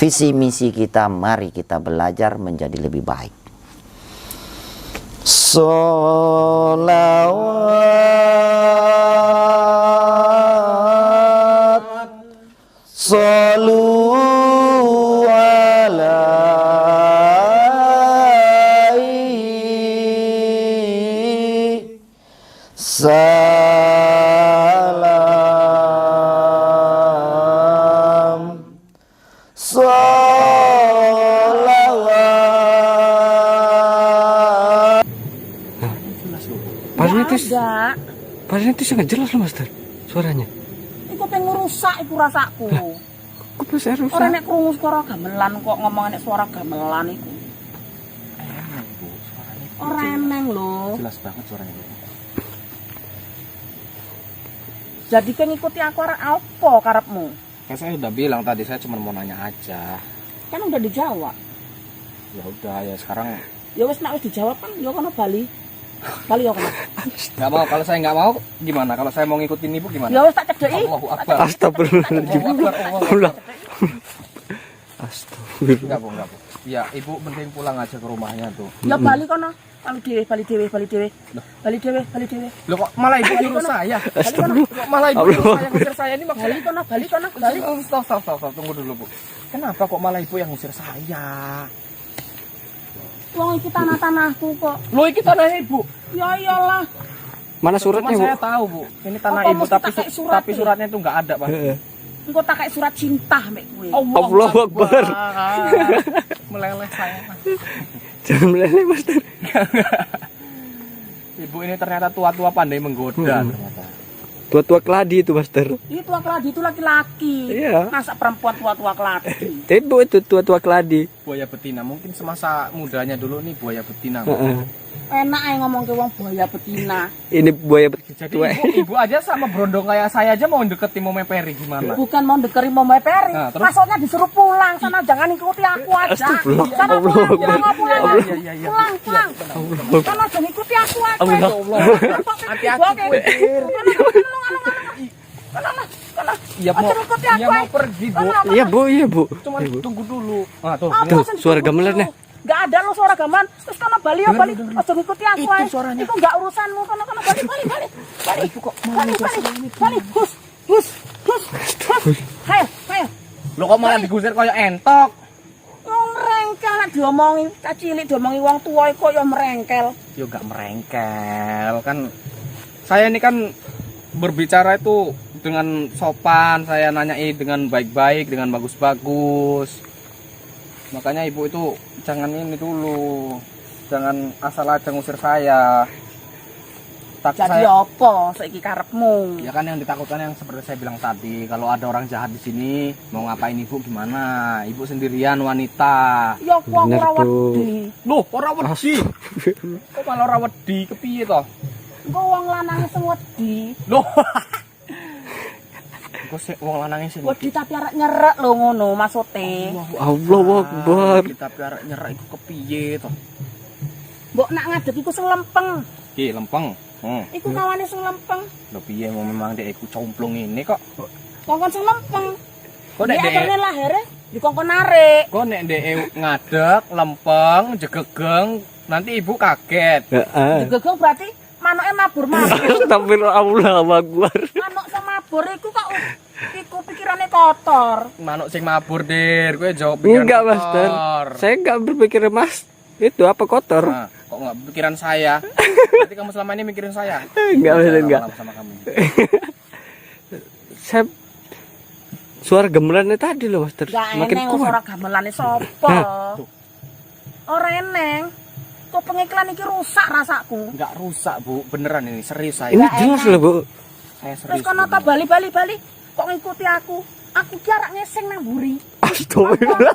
Visi misi kita, mari kita belajar menjadi lebih baik. Sholawat Sallu alaihi salam Sholawat. Padahal itu sangat jelas loh Master suaranya. Iku pengen rusak iku rasaku. Kok bisa rusak? Ora nek krungu suara gamelan kok ngomong nek suara gamelan iku. Ora eneng lho. Jelas banget suaranya. Jadi kan ngikuti aku arek apa karepmu? Kan saya udah bilang tadi, saya cuma mau nanya aja. Kan udah dijawab. Ya udah ya sekarang Ya wis nek wis dijawab kan ya kono Bali. Bali ya kono. nggak mau. Kalau saya nggak mau gimana? Kalau saya mau ngikutin ibu gimana? Ya wis tak cedeki. Allahu Akbar. Astagfirullahaladzim. Allah. Astagfirullah. Enggak, Bu, enggak, Bu. Ya, ibu penting pulang aja ke rumahnya tuh. Ya Bali kono. Bali dhewe, Bali dhewe, Bali dhewe. Bali dhewe, Bali dhewe. Loh kok malah ibu nyuruh saya? Kok malah ibu nyuruh saya ngusir saya ini maksudnya? Bali kono, Bali kono, Bali. Stop, tunggu dulu, Bu. Kenapa kok malah ibu yang ngusir saya? Wong iki tanah-tanahku kok. Loh, iki tanahnya ibu. Ya iyalah. Mana Cuma suratnya, Bu? saya tahu, Bu. Ini tanah Apa ibu mesti tapi pakai surat tapi nih? suratnya itu nggak ada, Pak. Engko tak kayak surat cinta mbek kowe. Allahu Akbar. Meleleh saya. Jangan meleleh, Master. Ibu ini ternyata tua-tua pandai menggoda ternyata. Tua-tua keladi itu, Master. Itu tua keladi itu laki-laki. Iya. Masa perempuan tua-tua keladi? Ibu itu tua-tua keladi. Buaya betina mungkin semasa mudanya dulu nih buaya betina. Enak aja ngomong ke wong buaya betina. Ini buaya Jadi tua. ibu aja sama berondong kayak saya aja mau deketin mau meperi gimana? Bukan mau dekeri mau meperi. Nah, terus? Maksudnya disuruh pulang sana, jangan ikuti aku aja. Astagfirullah. Sana pulang, pulang. Iya. Pulang. Sana jangan ikuti aku aja. Hati-hati, Bu. Iya mau, iya mau pergi, Bu. Iya, Bu, iya, Bu. Cuma tunggu dulu. Ah, tuh. Tuh, suara gamelannya. Enggak ada lo suara gamelan. Terus kana Bali ya Bali. Aja ngikuti aku aja. Itu enggak urusanmu. Kana Bali. Bali. Itu kok Bali. Hus. Hayo. Lo kok malah digusir kayak entok? Wong merengkel nek diomongi cilik diomongi wong tua kok ya merengkel. Yo gak merengkel kan. Saya ini kan berbicara itu dengan sopan, saya nanyai dengan baik-baik, dengan bagus-bagus. Makanya ibu itu jangan ini dulu, jangan asal aja ngusir saya. Jadi apa saiki karepmu? Ya kan yang ditakutkan yang seperti saya bilang tadi, kalau ada orang jahat di sini mau ngapain ibu gimana? Ibu sendirian wanita. Ya aku ora wedi. Loh, ora wedi. Kok malah ora wedi? Kepiye toh? Engko wong lanange sing wedi. Loh. Kok sik wong lanange sing wedi tapi arek nyerek lho ngono maksude. Allahu Akbar. Tapi arek nyerek iku kepiye toh? Mbok nak ngadeg iku sing lempeng. Ki lempeng. Iku kawane sing lempeng. Lho piye mau memang dek iku complung ini kok. Kongkon sing lempeng. Kok nek dek lahire dikongkon narik. Kok nek dek ngadeg, lempeng, jegegeng, nanti ibu kaget. Heeh. Jegegeng berarti manuke mabur-mabur. Astagfirullah, Allahu Akbar. Manuk sing mabur iku kok iku pikirane kotor. Manuk sing mabur, Dir. Kowe jawab pikiran Enggak, kotor. Master. Saya enggak berpikir, Mas. Itu apa kotor? Nah, kok enggak pikiran saya? Berarti kamu selama ini mikirin saya? Enggak, Master, enggak. Sama kamu. Saya suara gemelannya tadi loh, Master. Gak Makin eneng kuat. suara gamelane sapa? Ora eneng. Kok pengiklan iki rusak rasaku. Enggak rusak, Bu. Beneran ini, serius saya. Ini jelas loh, Bu. Saya Terus serius. kono ta bali. Kok ngikuti aku? Aku ki arek ngeseng nang mburi. Astagfirullah.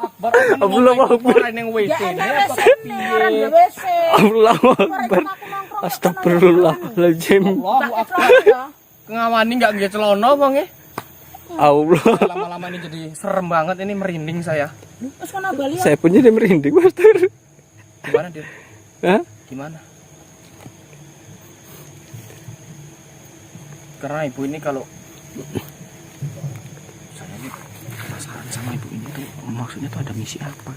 Allahu Akbar. Ning WC. Ya enak WC ora ndek WC. Allahu Akbar. Astagfirullahaladzim. Allahu Akbar. Ngawani enggak nggih celana apa nggih? Allah. Lama-lama ini jadi serem banget, ini merinding saya. Terus kono bali. Saya punya dia merinding, Master. Gimana, Dir? Hah? Gimana? Karena ibu ini kalau saya ini penasaran sama ibu ini tuh maksudnya tuh ada misi apa?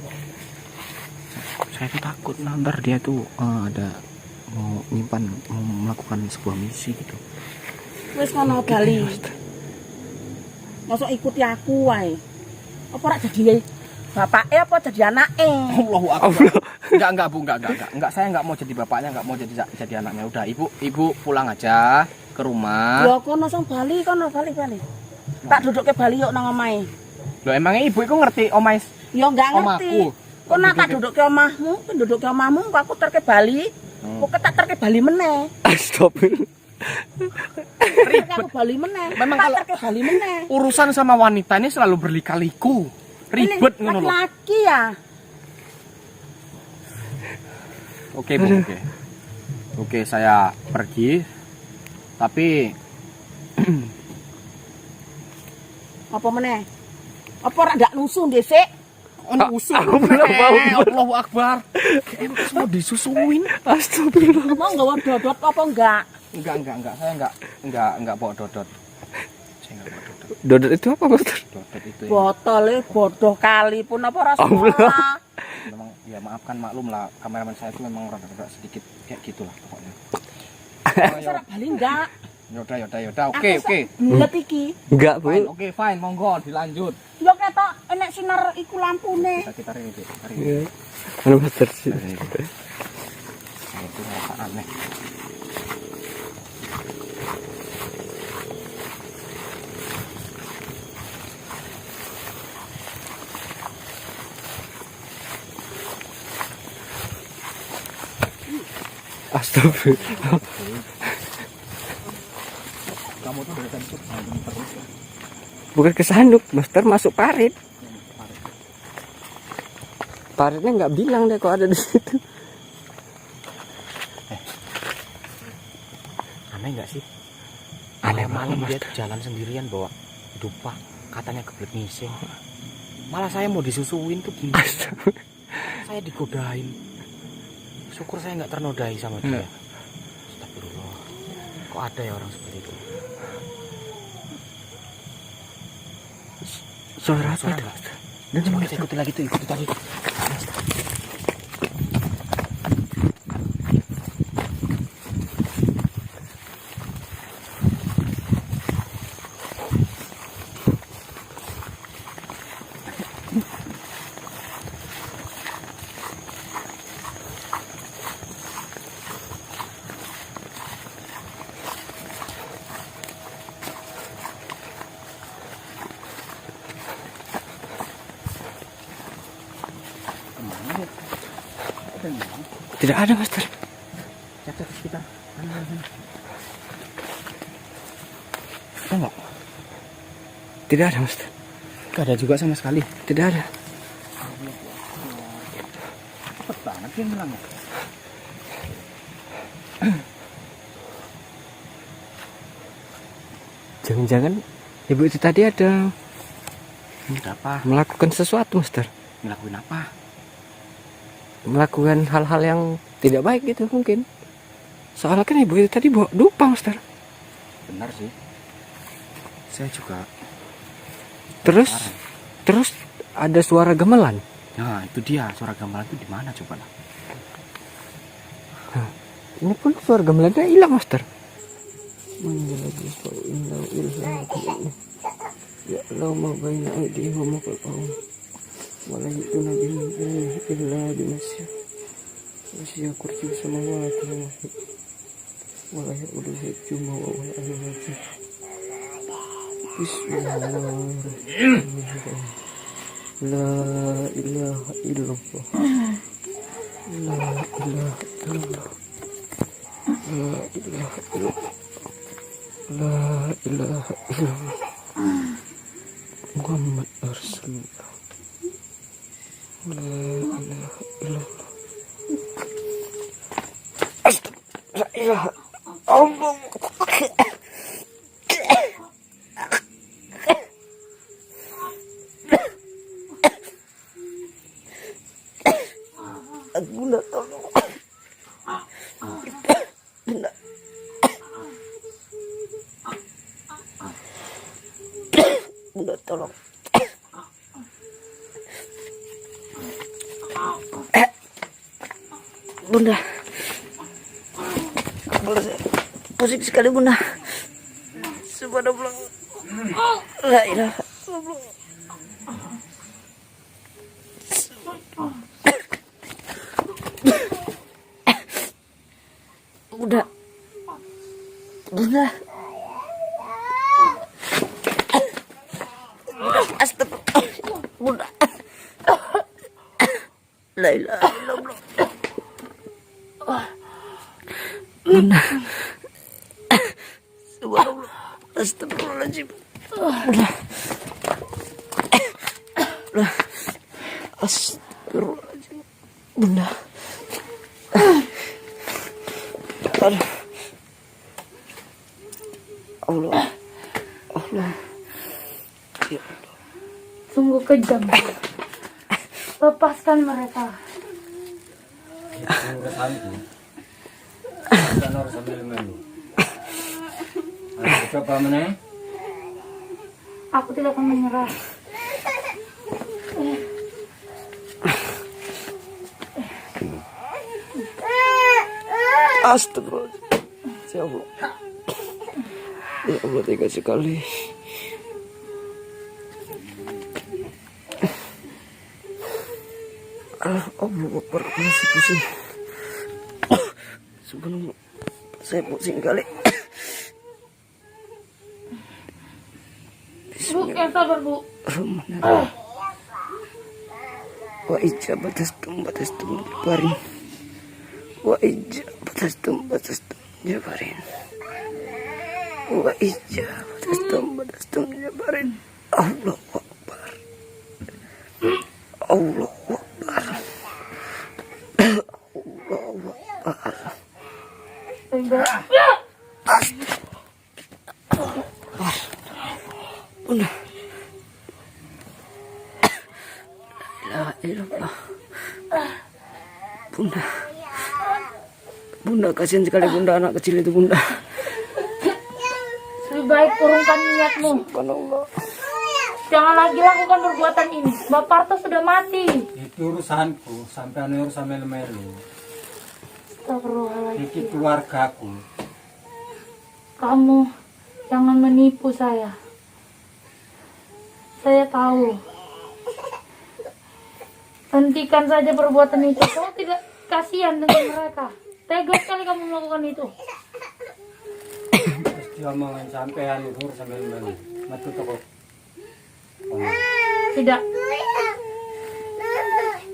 Saya tuh takut nanti dia tuh ada mau nyimpan, mau melakukan sebuah misi gitu. Wis kono bali. Masuk ikuti aku wae. Apa ora jadi bapaknya apa jadi anaknya? Allahu Akbar. Enggak, Bu, enggak. Saya enggak mau jadi bapaknya, enggak mau jadi anaknya. Udah, Ibu pulang aja ke rumah. Ya kono sing bali. Tak dudukke bali yuk nang omahe. Loh, emangnya ibu itu ngerti omahe? Ya enggak ngerti. Omahku. Kok nak tak dudukke omahmu, dudukke omahmu kok aku terke bali. Kok tak terke bali meneh. Astagfirullah. Ribet aku bali meneh. Memang tak kalau terke bali meneh. urusan sama wanita ini selalu berlika-liku. Ribet ngono loh. Laki-laki ya. Oke Bu, oke. Oke, saya pergi. Tapi Apa meneh? Apa ora ndak nusu dhisik? usul. Allahu Akbar. Kayak mau disusuin. Astagfirullah. Mau nggawa dodot apa enggak? Enggak. Saya enggak bawa dodot. Saya enggak bawa dodot. Dodot itu apa, Master? Dodot itu ya. Botole bodoh kali pun apa ora salah. Memang ya maafkan maklum lah, kameramen saya itu memang rada-rada sedikit kayak gitulah pokoknya. Ora bali enggak? Yaudah. Oke. Bulet iki. Enggak, Bu. Oke, fine, monggo dilanjut. Yo ketok enek sinar iku lampune. Kita ring. Anu Master sih. Itu rasa aneh. Astagfirullah. Kamu tuh dari tadi tuh berantem terus ya. Bukan kesanduk, Master, masuk parit. Paritnya nggak bilang deh kok ada di situ. Aneh nggak sih? Aneh Malam banget, dia jalan sendirian bawa dupa, katanya kebelet ngising. Malah saya mau disusuin tuh gini. Saya digodain. Syukur saya nggak ternodai sama dia. Astagfirullah. Kok ada ya orang seperti itu? Suara apa tuh? Dan coba kita ikuti lagi tuh, ikuti tadi. Tidak ada, Master. Cek sekitar. Enggak. Tidak ada, Master. Enggak ada juga sama sekali. Tidak ada. Cepet banget dia hilang. Jangan-jangan ibu itu tadi ada Apa? melakukan sesuatu, Master. Ngelakuin apa? Melakukan hal-hal yang tidak baik gitu mungkin. Soalnya kan ibu itu tadi bawa dupa, Master. Benar sih. Saya juga. Terus ada suara gamelan. Nah, itu dia. Suara gamelan itu di mana coba lah. Ini pun suara gamelannya hilang, Master. Ya Allah, ma baina aydihim wa ma khalfahum. Wala yutuna bihi illa bimasya. Wasya kursi samawati wal ardi. Wala yaudu hifdzuhuma wa huwal aliyyul azim. Bismillahirrahmanirrahim. La ilaha illallah. La ilaha illallah. La ilaha illallah. La ilaha illallah. Muhammad Rasulullah. La ilaha illallah. La ilaha Allah. Bunda tolong. Bunda. Bunda tolong. Bunda. Kepala saya pusing sekali, Bunda. Subhanallah. La ilaha illallah. Bunda. Bunda. Astagfirullah. Bunda. La ilaha illallah. Bunda. Subhanallah. Astagfirullahaladzim. Bunda. Astagfirullahaladzim. Bunda. Allah. Allah. Ya. Sungguh kejam. Lepaskan mereka. Aku tidak akan menyerah. Astagfirullah. Ya Allah. Ya Allah, tega sekali. Allah Akbar, masih pusing. Subhanallah, saya pusing kali. Bu, yang sabar bu. Wa ijabatastum batastum jabarin. Wa ijabatastum batastum jabarin. Wa ijabatastum batastum jabarin. Allahu Akbar. Allahu Akbar. Allahu Akbar. Bunda. La ilaha illallah. Bunda. Bunda, kasihan sekali Bunda, anak kecil itu Bunda. Lebih baik kurungkan niatmu. Subhanallah. Jangan lagi lakukan perbuatan ini. Bapak Parto sudah mati. Itu urusanku, sampai urusan melu-melu. Astagfirullahaladzim. Iki keluargaku. Kamu jangan menipu saya. Saya tahu. Hentikan saja perbuatan itu. Kamu tidak kasihan dengan mereka. Tega sekali kamu melakukan itu. Terus dia ngomongin sampean urusan melu-melu. Matu toko. Tidak.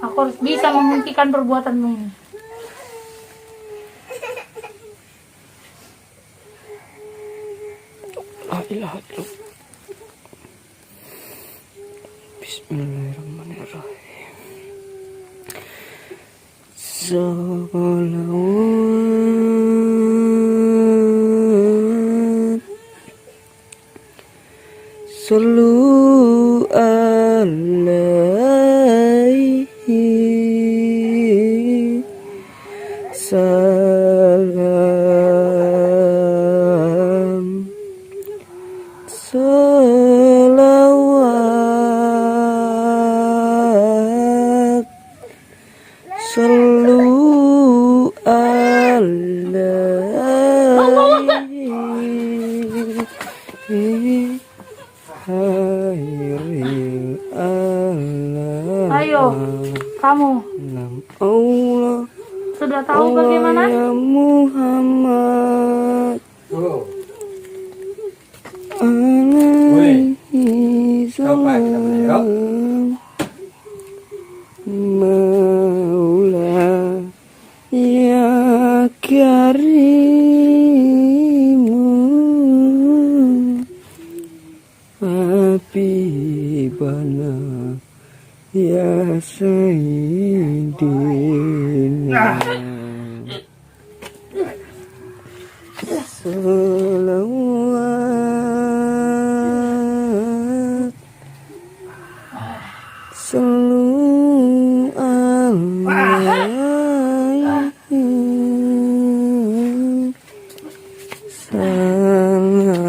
Aku harus bisa menghentikan perbuatanmu ini. La ilaha illallah. Bismillahirrahmanirrahim. Salawat. Sallu alaihi. Salam. Salawat. Sallu alaihi. Khairil alam. Ayo, kamu Allah. sudah tahu bagaimana? Ya Muhammad. Alaihi salam. Maula ya karimu. Habibana ya sayyidina. Salawat. Sallu alaihi. Salam.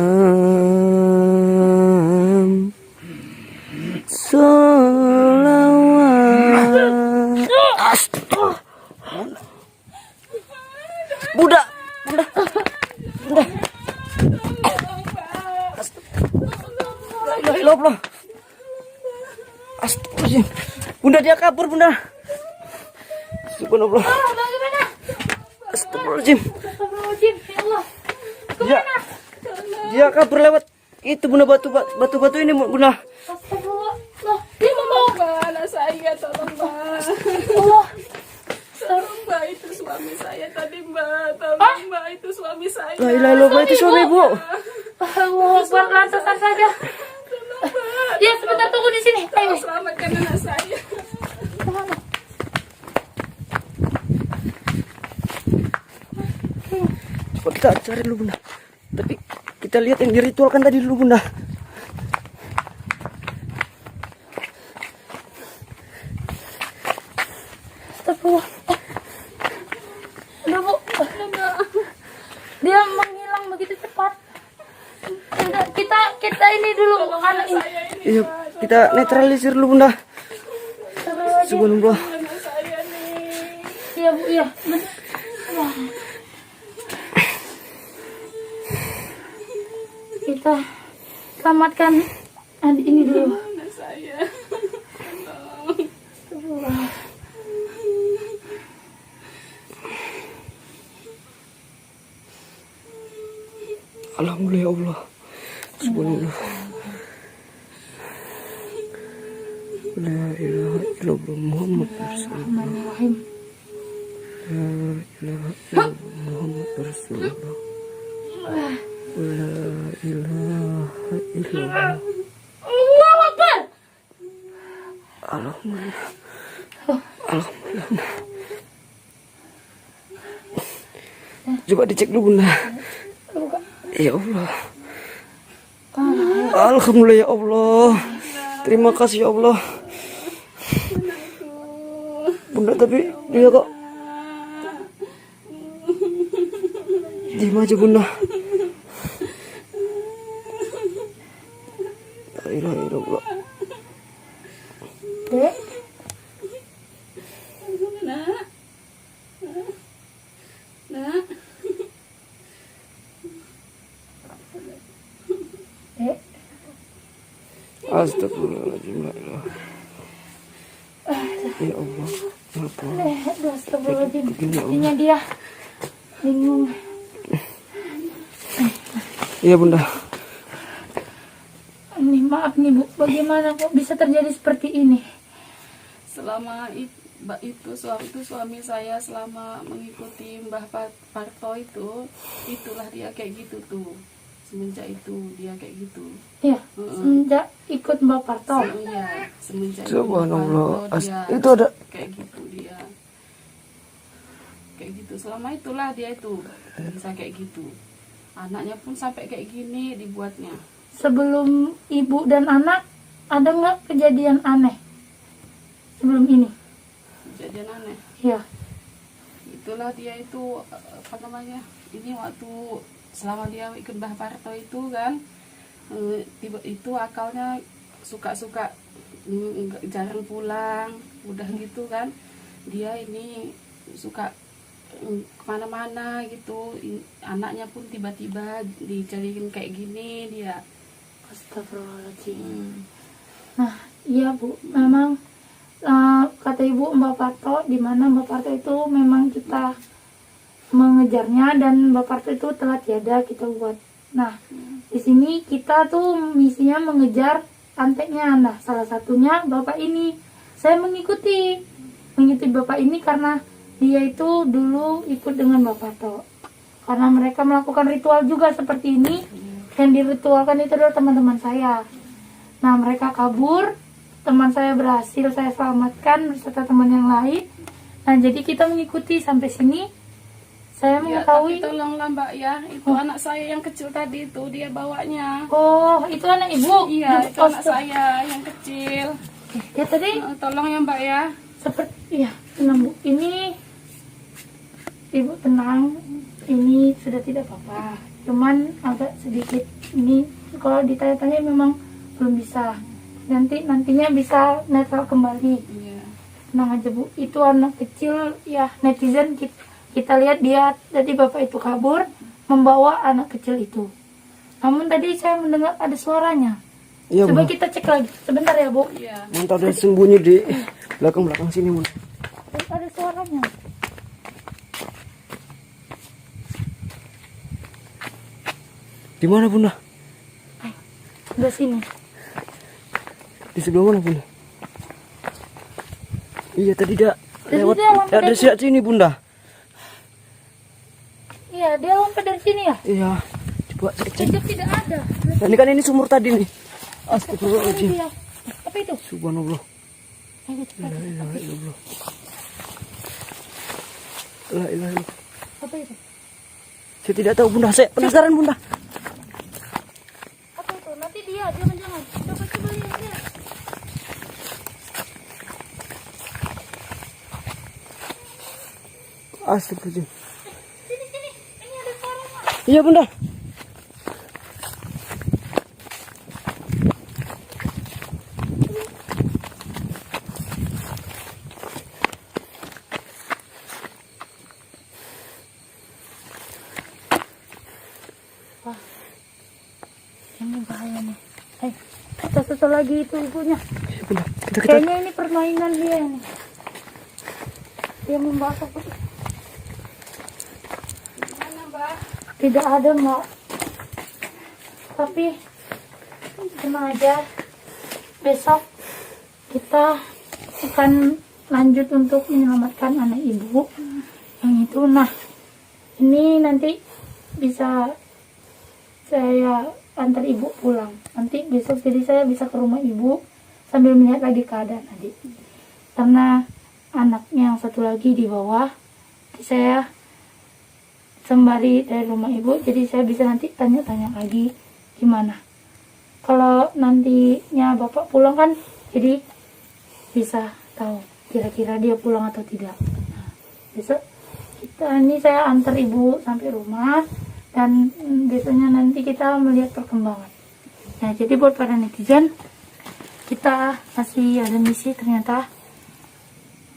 Salawat. Bunda. La ilaha illallah. Astagfirullahaladzim. Bunda, dia kabur, Bunda. Subhanallah. Bagaimana? Astagfirullahaladzim. Astagfirullahaladzim, ya Allah. Dia kabur lewat itu, Bunda, batu ini, Bunda. Astagfirullah. Dia mau Anak saya, tolong Mbak. Allah. Tolong Mbak, itu suami saya tadi Mbak. Tolong Mbak, itu suami saya. La ilaha illallah, itu suami Ibu. Allah, buat lantasan saja. Ya, sebentar tunggu di sini. Ayo. Selamatkan anak saya. Coba kita cari dulu bunda. Tapi kita lihat yang diritualkan tadi dulu bunda. Astagfirullah. Udah bu, dia menghilang begitu cepat. Kita ini dulu anak ini. Iya, kita netralisir dulu bunda. Subhanallah. Iya bu, iya. Kita selamatkan adik ini dulu. Alhamdulillah ya Allah. Subhanallah. La ilaha illallah Muhammad Rasulullah. La ilaha illallah Muhammad Rasulullah. La ilaha illallah. Allahu Akbar. Alhamdulillah. Alhamdulillah. Coba dicek dulu bunda. Ya Allah. Alhamdulillah ya Allah. Terima kasih ya Allah. Bunda tapi dia kok diam aja bunda. La ilaha illallah. Dek. Astagfirullahaladzim. La ilaha. Ya Allah. Kenapa? Astagfirullahaladzim. Sepertinya dia bingung. Iya bunda. Ini maaf nih bu, bagaimana kok bisa terjadi seperti ini? Selama itu suami saya selama mengikuti Mbah Parto itulah dia kayak gitu tuh. Semenjak itu dia kayak gitu. Iya, semenjak ikut Mbah Parto. Iya, semenjak Subhanallah. dia Itu ada kayak gitu dia. Kayak gitu. Selama itulah dia itu bisa kayak gitu. Anaknya pun sampai kayak gini dibuatnya. Sebelum ibu dan anak ada nggak kejadian aneh sebelum ini? Kejadian aneh. Iya. Itulah dia itu apa namanya? Ini waktu selama dia ikut Mbah Parto itu kan, itu akalnya suka-suka jarang pulang, udah gitu kan. Dia ini suka kemana-mana gitu. Anaknya pun tiba-tiba dicariin kayak gini dia. Astagfirullahaladzim. Nah, iya bu, memang kata ibu Mbah Parto, di mana Mbah Parto itu memang kita mengejarnya dan Mbah Parto itu telah tiada kita buat. Nah, di sini kita tuh misinya mengejar anteknya. Nah, salah satunya bapak ini. Saya mengikuti bapak ini karena dia itu dulu ikut dengan Mbah Parto. Karena mereka melakukan ritual juga seperti ini. Yang diritualkan itu adalah teman-teman saya. Nah, mereka kabur, teman saya berhasil saya selamatkan beserta teman yang lain. Nah, jadi kita mengikuti sampai sini. Saya mengetahui. Tapi tolonglah Mbak ya, itu anak saya yang kecil tadi itu dia bawanya. Oh, itu anak ibu? Iya, itu anak saya yang kecil. Ya tadi. Tolong ya Mbak ya. Seperti, iya, tenang bu. Ini ibu tenang. Ini sudah tidak apa-apa. Cuman agak sedikit ini kalau ditanya-tanya memang belum bisa. Nantinya bisa netral kembali. Iya. Tenang aja bu. Itu anak kecil ya, netizen kita lihat dia tadi bapak itu kabur membawa anak kecil itu. Namun tadi saya mendengar ada suaranya. Iya, Coba Bu. kita cek lagi sebentar ya bu. Iya. Mantap, dia sembunyi di belakang sini bunda. Ada suaranya. Di mana bunda? Di sini. Di sebelah mana bunda? Iya tadi dia Tadi lewat dia lompat dari dari- sini bunda. Iya, dia lompat dari sini ya. Iya, coba cek. Itu tidak ada. Nah, ini kan ini sumur tadi nih. Astagfirullahaladzim. Iya. Apa itu? Subhanallah. Ayo cepat. La ilaha illallah. La ilaha illallah. Apa itu? Saya tidak tahu Bunda, saya penasaran Bunda. Apa itu? Nanti dia jangan. Coba lihat. Astagfirullahaladzim. Sini. Ini ada suara. Iya Bunda. Wah, ini bahaya nih. Satu lagi itu ibunya. Iya Bunda. Kita. Kayaknya ini permainan dia nih. Dia membahas apa? Mana, Mbak? Tidak ada, Mbak. Tapi tenang aja. Besok kita akan lanjut untuk menyelamatkan anak ibu yang itu. Nah, ini nanti bisa saya antar ibu pulang. Nanti besok jadi saya bisa ke rumah ibu sambil melihat lagi keadaan adik. Karena anaknya yang satu lagi di bawah, saya sembari dari rumah ibu, jadi saya bisa nanti tanya-tanya lagi gimana. Kalau nantinya bapak pulang kan, jadi bisa tahu kira-kira dia pulang atau tidak. Nah, besok ini saya antar ibu sampai rumah dan biasanya nanti kita melihat perkembangan. Nah, jadi buat para netizen, kita masih ada misi. Ternyata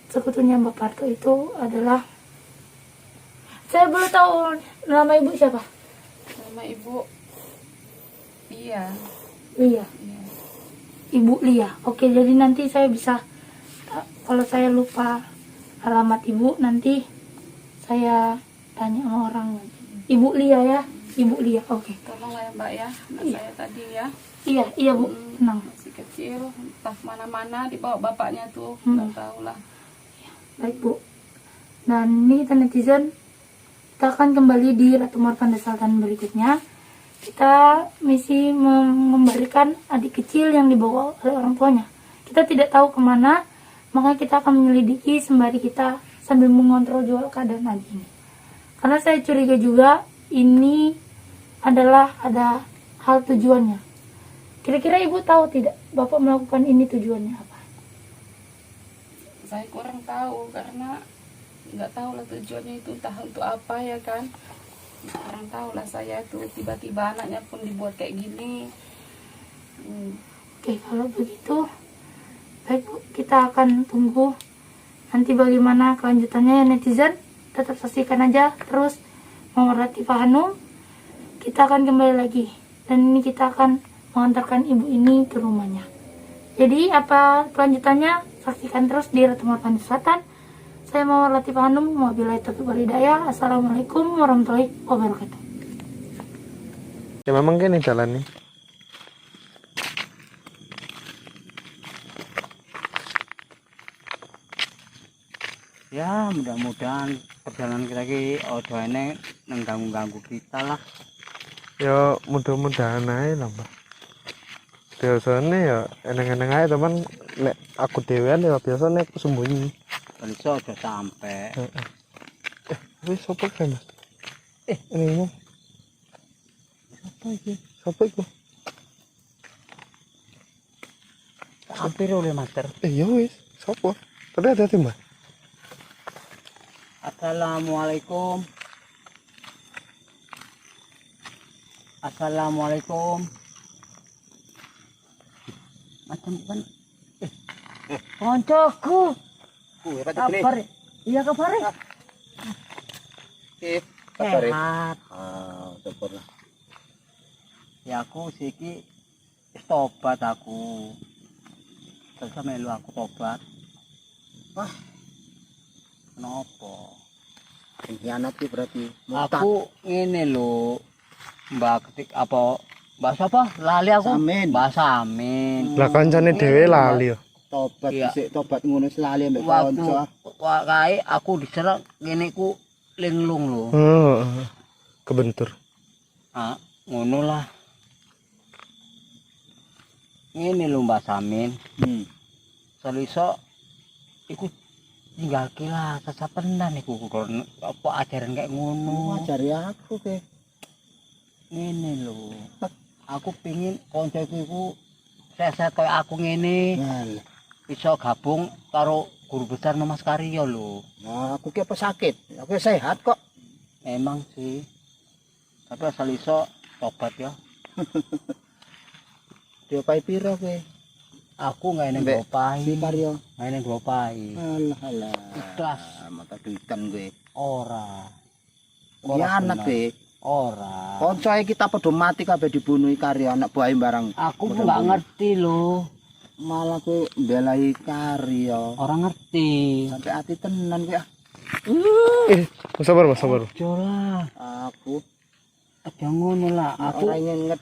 sekutunya Mbak Parto itu adalah, saya boleh tahu nama ibu siapa? Nama ibu Lia. Lia. Ibu Lia. Oke, jadi nanti saya bisa, kalau saya lupa alamat ibu, nanti saya tanya sama orang. Ibu Lia ya, Ibu Lia. Oke. Tolonglah ya Mbak ya, anak saya tadi ya. Iya Bu, tenang. Masih kecil, entah mana-mana dibawa bapaknya tuh, nggak tahu lah. Baik Bu. Dan ini kita netizen, kita akan kembali di Ratu Marpanda Selatan berikutnya. Kita misi memberikan adik kecil yang dibawa oleh orang tuanya. Kita tidak tahu kemana, makanya kita akan menyelidiki sembari kita sambil mengontrol juga keadaan adik ini. Karena saya curiga juga ini adalah ada hal tujuannya. Kira-kira ibu tahu tidak bapak melakukan ini tujuannya apa? Saya kurang tahu karena nggak tahu lah tujuannya itu entah untuk apa ya kan. Kurang tahu lah saya tuh, tiba-tiba anaknya pun dibuat kayak gini. Oke, kalau begitu baik Bu, kita akan tunggu nanti bagaimana kelanjutannya ya netizen. Tetap saksikan aja terus Mawar Latifah Hanum. Kita akan kembali lagi dan ini kita akan mengantarkan ibu ini ke rumahnya. Jadi apa kelanjutannya saksikan terus di Ratu Marpanda Selatan. Saya Mawar Latifah Hanum, wabillahi taufiq wal hidayah. Assalamualaikum warahmatullahi wabarakatuh. Ya memang gini jalan nih. Ya mudah-mudahan perjalanan kita ini ini mengganggu kita lah. Ya mudah-mudahan aja lah Mbak. Biasanya ya eneng-eneng aja teman. Nek aku dewean ya biasanya aku sembunyi. Besok udah sampai. Wis sopo kan Mas? Ini mau. Sopo iku? Hampir oleh master. Ya wis, sopo? Tapi hati-hati Mbak. Assalamualaikum. Assalamualaikum. Macam kan? Koncoku. Kabar? Iya kabar. Sehat. Syukurlah. Ya aku siki tobat aku. Terus melu aku tobat. Wah. Kenapa? Pengkhianat ki berarti. Aku ngene lho. Mbak ketik apa? Bahasa apa? Lali aku. Bahasa amin. Lah kancane dhewe lali yo. Tobat dhisik, tobat ngono lali mbek kanca. Kae aku diserang ngene ku linglung lho. Kebentur. Ah, ngono lah. Ngene lho Mbak Samin. Saliso iku tinggal kila sesapenan iku kok apa ajaran kayak ngono. Ngajari aku ke. Ngene lho. Aku pengin koncoku iku seset koyo aku ngene. Bisa gabung karo guru besar Mas Karyo lho. Nah, aku ki apa sakit? Aku sehat kok. Emang sih. Tapi asal iso tobat ya. Diopai piro kowe? Aku nggak enak diopai. Si Karyo. Nggak enak diopai. Alah alah. Ikhlas. Mata duitan kowe. Ora. Ya anak kowe. Ora. Koncoe kita padha mati kabeh dibunuhi Karyo anak buah barang. Aku nggak ngerti lho. Malah kowe mbelai Karyo. Orang ngerti. Sampai hati tenan kowe. Sabar Mas, sabar. Jolah. Aku aja ngono lah. Aku ora inget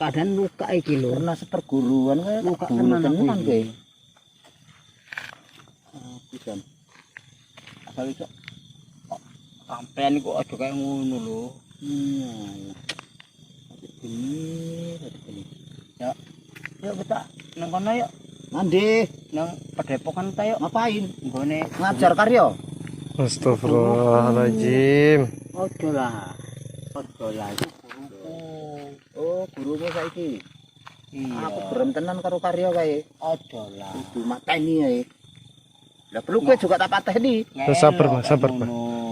keadaan luka iki lho. pernah seperguruan kowe Luka tenan tenan kowe. Aku kan. Asal iso Sampean iku aja kayak ngono lho. Ya. Yuk kita nang kono yuk. Mandi nang Padepokan ta yuk. Ngapain? Nggone Ngajar Karyo. Astagfirullahaladzim. Ojo lah. Ojo lah itu guruku. Oh, gurumu saiki. Iya. Aku berem tenan karo Karyo kae. Ojo lah. Kudu mateni ae. Lah perlu kowe juga tak pateni. Sabar Mas, sabar Mas.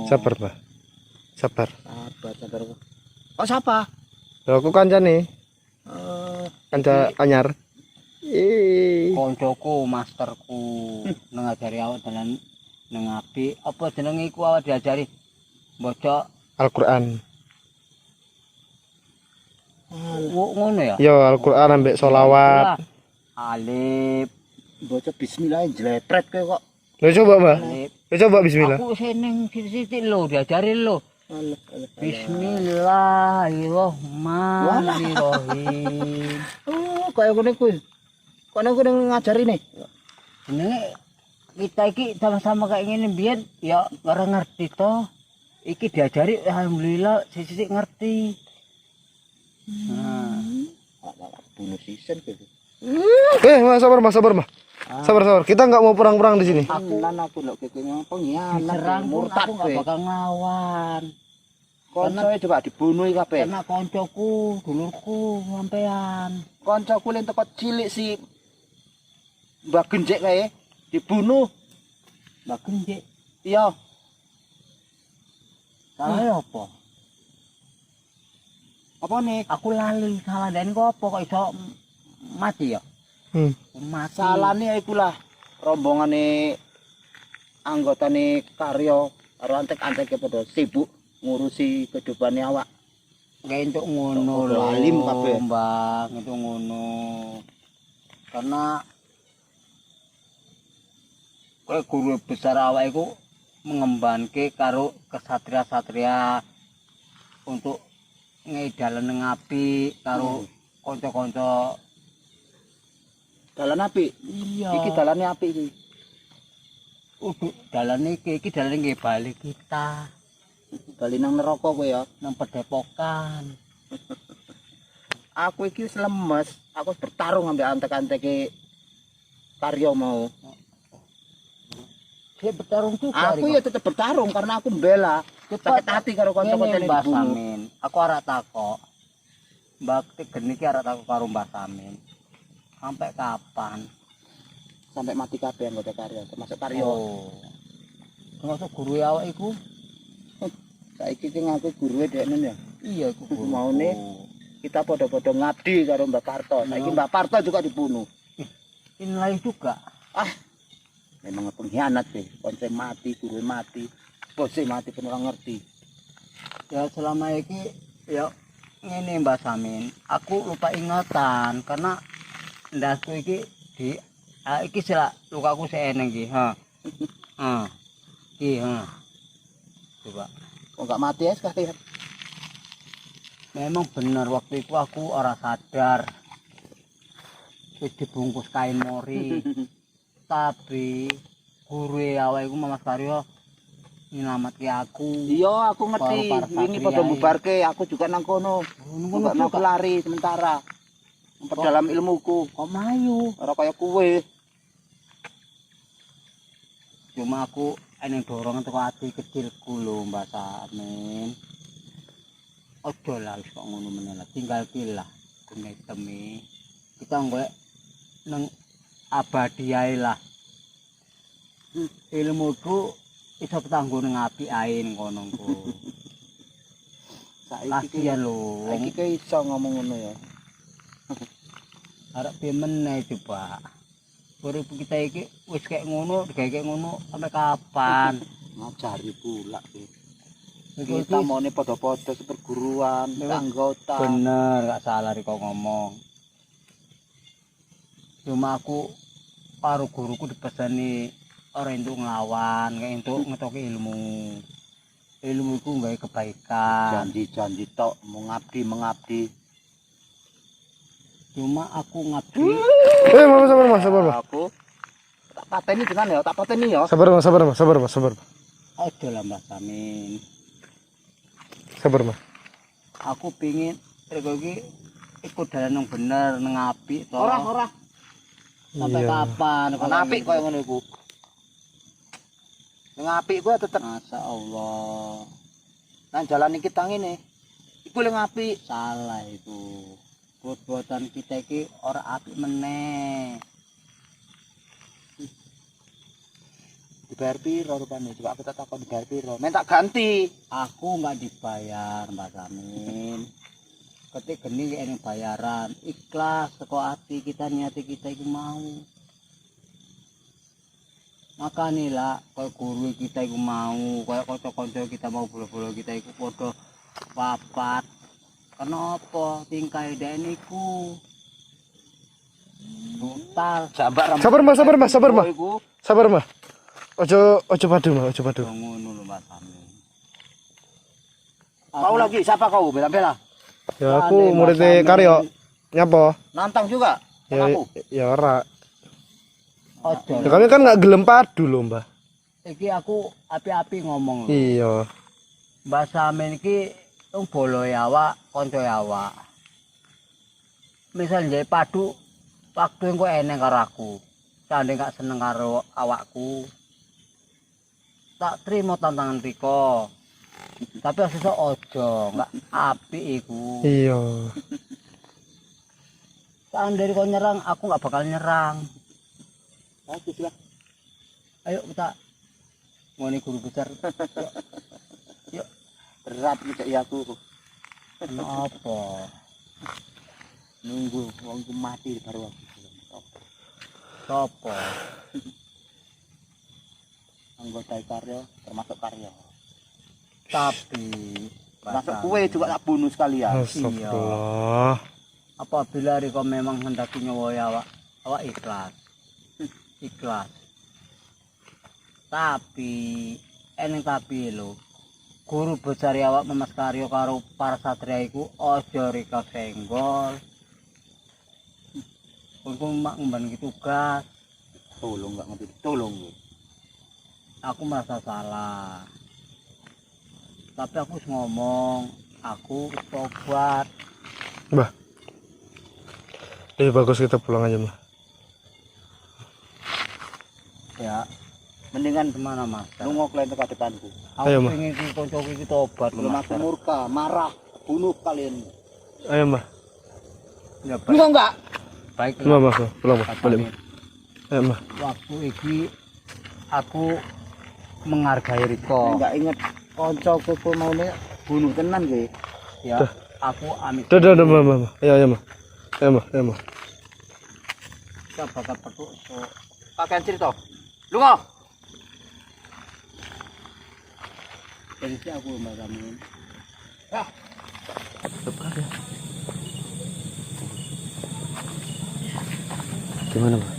Sabar Mas. Sabar. Sabar. Oh, siapa? Lho aku kancane. Kanca anyar. Koncoku, masterku ngajari awak dalan nang api. Apa jenenge iku awak diajari maca Al-Qur'an. Ngono ya? Yo Al-Qur'an ambek selawat. Alif. Baca bismillah jlepret kowe kok. Lho coba, Mbak. Lho coba bismillah. Aku seneng sithik lho diajari lho. Bismillahirrahmanirrahim. Oh, kaya ngene kuwi. Kono ngajari nih. Jenenge kita iki sama-sama kayak ngene mbiyen ya ora ngerti toh. Iki diajari alhamdulillah sithik ngerti. Nah, bunuh season gitu. Mas, sabar Mas, sabar Mas. Sabar. Kita nggak mau perang-perang di sini. Aku lho kowe pengkhianat. Serang murtad aku nggak bakal nglawan. Koncoe coba dibunuhi kabeh. Karena koncoku, dulurku sampean. Koncoku lek teko cilik si Mbak Genjek kae dibunuh. Mbak Genjek. Iya. Salah apa? Apa nih? Aku lali salah dan kok apa kok iso mati ya? Mati. Salahnya iku lah rombongane anggotane Karyo karo antek-anteke padha sibuk ngurusi kedupane awak. Kayak entuk ngono lho. Alim kabeh. Mbak, entuk ngono. Karena kowe guru besar awak iku mengembanke karo kesatria-satria untuk ngedalan nang api karo kanca-kanca. Dalan api? Iya. Iki dalane api iki. Dalan iki dalane nggih bali kita. Bali nang neraka kowe ya, nang Padepokan. Aku iki wis lemes, aku bertarung ambek antek-anteke Karyo mau. Dia bertarung juga. Aku ya tetep bertarung karena aku membela. Sakit hati karo kanca-kancane Mbak dibunuh. Samin. Aku arek takok. Mbak Geni iki arek takok karo Mbak Samin. Sampai kapan? Sampai mati kabeh anggota Karyo, termasuk Karyo. Oh. Termasuk guru awak iku. Saiki sing ngaku gurue deknen ya. Iya iku guru. Maune kita podo-podo ngabdi karo Mbak Parto. Saiki Mbak Parto juga dibunuh. Inilah juga. Memang pengkhianat sih. Konsen mati, guru mati, bosnya mati pun orang ngerti. Ya selama ini ya ngene Mbak Samin. Aku lupa ingatan karena ndasku iki iki sila lukaku seeneng iki, Coba. Kok enggak mati ya sekalian? Memang benar waktu itu aku ora sadar. Wis dibungkus kain mori. Tapi guru awake iku Mas Karyo nyelamatke aku. Iya, aku ngerti. Ini pada bubarke, aku juga nang kono. Enggak mau lari sementara. Memperdalam ilmuku. Kok mayu? Ora kaya kowe. Cuma aku eneng dorong teko ati kecilku lho Mbak Samin. Ojo lah wis kok ngono meneh lah, tinggal ki lah dunia temi. Kita golek nang abadi ae lah. Ilmuku iso petanggo nang api ae ngono ku. Saiki ya lho. Saiki ki iso ngomong ngono ya. Arep piye meneh coba. Urip kita iki wis kayak ngono, kayak ngono sampai kapan? Ngajari pula iki. Kita mone padha-padha seperguruan, anggota. Bener, gak salah kok ngomong. Cuma aku karo guruku dipeseni ora entuk nglawan, kayak entuk ngetoki ilmu. Ilmu iku nggawe kebaikan. Janji-janji tok mengabdi. Cuma aku ngabdi. Mas, sabar mas. Aku tak pateni dengan ya, tak pateni ya. Sabar mas. Ojo lah Mbak Samin. Sabar mas. Aku pingin rego iki ikut dalan yang bener nang apik to. Ora. Sampai kapan? Nang apik koyo ngono iku. Nang apik kuwi tetep masyaallah. Nang jalan iki tang ngene. Iku leng apik. Salah itu. Buat-buatan kita iki ora apik meneh. Dibayar piro rupane? Coba aku tak takon dibayar piro. Men tak ganti. Aku enggak dibayar, Mbak Samin. Ketik geni ini bayaran, ikhlas teko ati kita, niati kita iku mau. Makane lah koyo guru kita iku mau, koyo kanca-kanca kita mau bolo-bolo kita iku padha papat. Kenapa tingkai dhek niku? Total. Sabar mas. Ojo padu. Ngono lho Mas Samin. Kau lagi siapa kau? Bela-bela. Ya aku muridnya Karyo. Nyapa? Nantang juga. Ya ora. Ojo. Ya kami kan nggak gelem padu lho, Mbah. Iki aku api-api ngomong lho. Iya. Mbak Samin iki bolo awak, kanca awak. Misal njaluk padu waktu engko eneng karo aku. Sandhe gak seneng karo awakku. Tak terima tantangan Riko. Tapi sesuk ojo, enggak apik iku. Iya. Sandhe Riko nyerang, aku enggak bakal nyerang. Bagus lah. Ayo kita ngene guru besar. Yuk. Berat iki aku. Kenapa? Nunggu wong mati baru aku. Sopo? Anggota Karyo termasuk Karyo. Tapi masuk kue juga tak bunuh sekalian. Iya. Apabila Riko memang hendaki nyawa awak ikhlas. Ikhlas. Tapi eneng tapi lho. Guru besar awak Mas Karyo karo para satria iku aja Riko senggol. Aku mak ngemban tugas. Tolong enggak ngerti. Tolong. Aku merasa salah. Tapi aku ngomong, aku tobat. Mbah. Bagus kita pulang aja, Mbah. Ya, mendingan kemana Mas? Lu ngoklen ke depanku. Aku pengen konco iki tobat. Belum aku murka, marah, bunuh kalian. Ayo, Mbah. Ya, enggak. Baik. Mbah, pulang, Mbah. Balik, Mbah. Ayo, Mbah. Waktu iki aku menghargai Riko. Enggak inget koncoku pun maunya bunuh tenan gue. Ya, aku amit. Udah, Mbah. Ayo, Mbah. Kita bakal petuk so. Pakaian cerita. Lungo. Jadi aku Mbak Samin. Ya. Gimana, Mbah?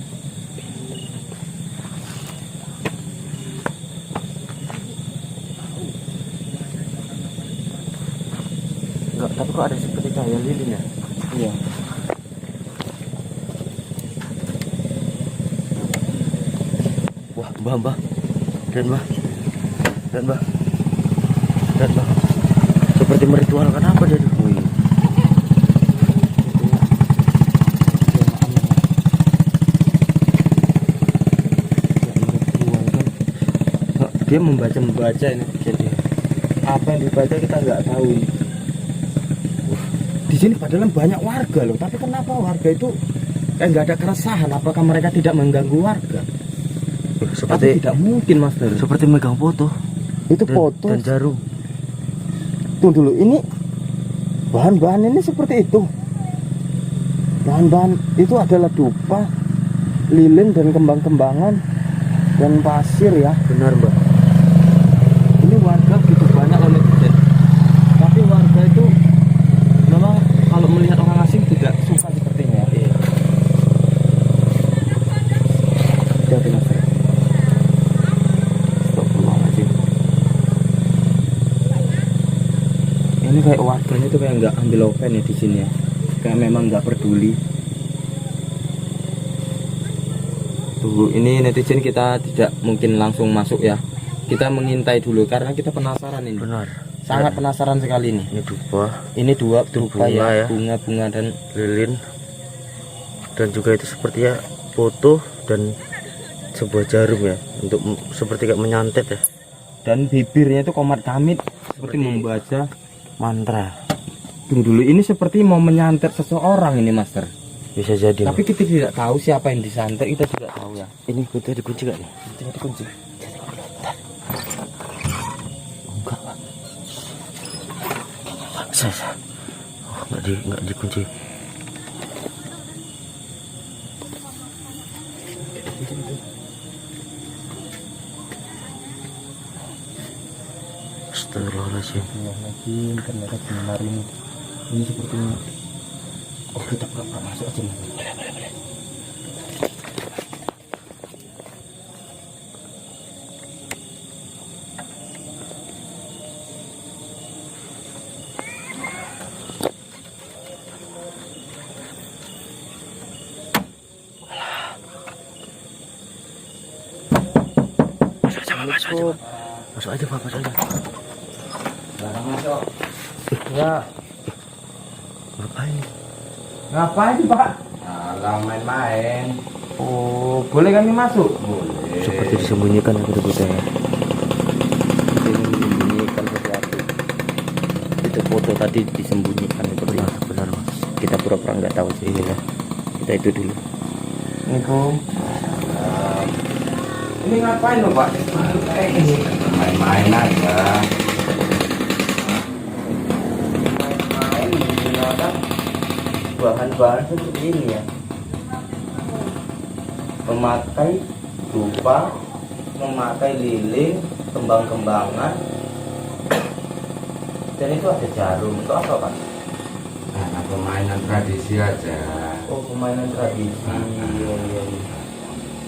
Enggak, tapi kok ada seperti cahaya lilin ya? Iya. Wah, Mbah. Dan Mbah. Seperti meritualkan apa dia tuh? dia membaca ini. Jadi apa yang dibaca kita nggak tahu ini. Di sini padahal banyak warga loh, tapi kenapa warga itu kayak nggak ada keresahan? Apakah mereka tidak mengganggu warga? Tapi tidak mungkin, Mas. Seperti megang foto. Itu foto dan jarum. Tunggu dulu, ini bahan-bahan ini seperti itu. Bahan-bahan itu adalah dupa, lilin dan kembang-kembangan dan pasir ya. Benar, Mbak. Ini warga begitu banyak loh netizen. Tapi warga itu memang kalau melihat orang asing tidak suka sepertinya. Iya. Jadi Mas. Ini kayak warganya tuh kayak nggak ambil open ya di sini ya, kayak memang nggak peduli. Tunggu, ini netizen kita tidak mungkin langsung masuk ya, kita mengintai dulu karena kita penasaran ini. Benar. Sangat penasaran sekali nih. Ini dupa. Ini dupa ya, bunga-bunga dan lilin. Dan juga itu sepertinya foto dan sebuah jarum ya, untuk seperti kayak menyantet ya. Dan bibirnya itu komat kamit seperti membaca mantra. Tunggu dulu, ini seperti mau menyantet seseorang ini, Master. Bisa jadi. Tapi kita tidak tahu siapa yang disantet, kita tidak tahu ya. Ini kunci dikunci gak nih? Tidak dikunci. Enggak, Pak. Saya. Oh, enggak dikunci. Astagfirullahaladzim, ternyata benar ini sepertinya. Oh, kita pura-pura masuk aja. Boleh. Masuk aja, Pak. Masuk aja. Barang masuk. Ya. Ngapain? Ngapain, Pak? Alah, main-main. Oh, boleh kami masuk? Boleh. Seperti disembunyikan ya kita ya. Disembunyikan sesuatu. Itu foto tadi disembunyikan itu. Benar, Mas. Kita pura-pura nggak tahu sih ya. Kita itu dulu. Assalamualaikum. Ini ngapain loh, Pak? Ini main-main aja. Main menggunakan bahan-bahan seperti ini ya. Memakai dupa, memakai lilin, kembang-kembangan, dan itu ada jarum. Itu apa, Pak? Nah, permainan tradisi aja. Oh, permainan tradisi. Iya.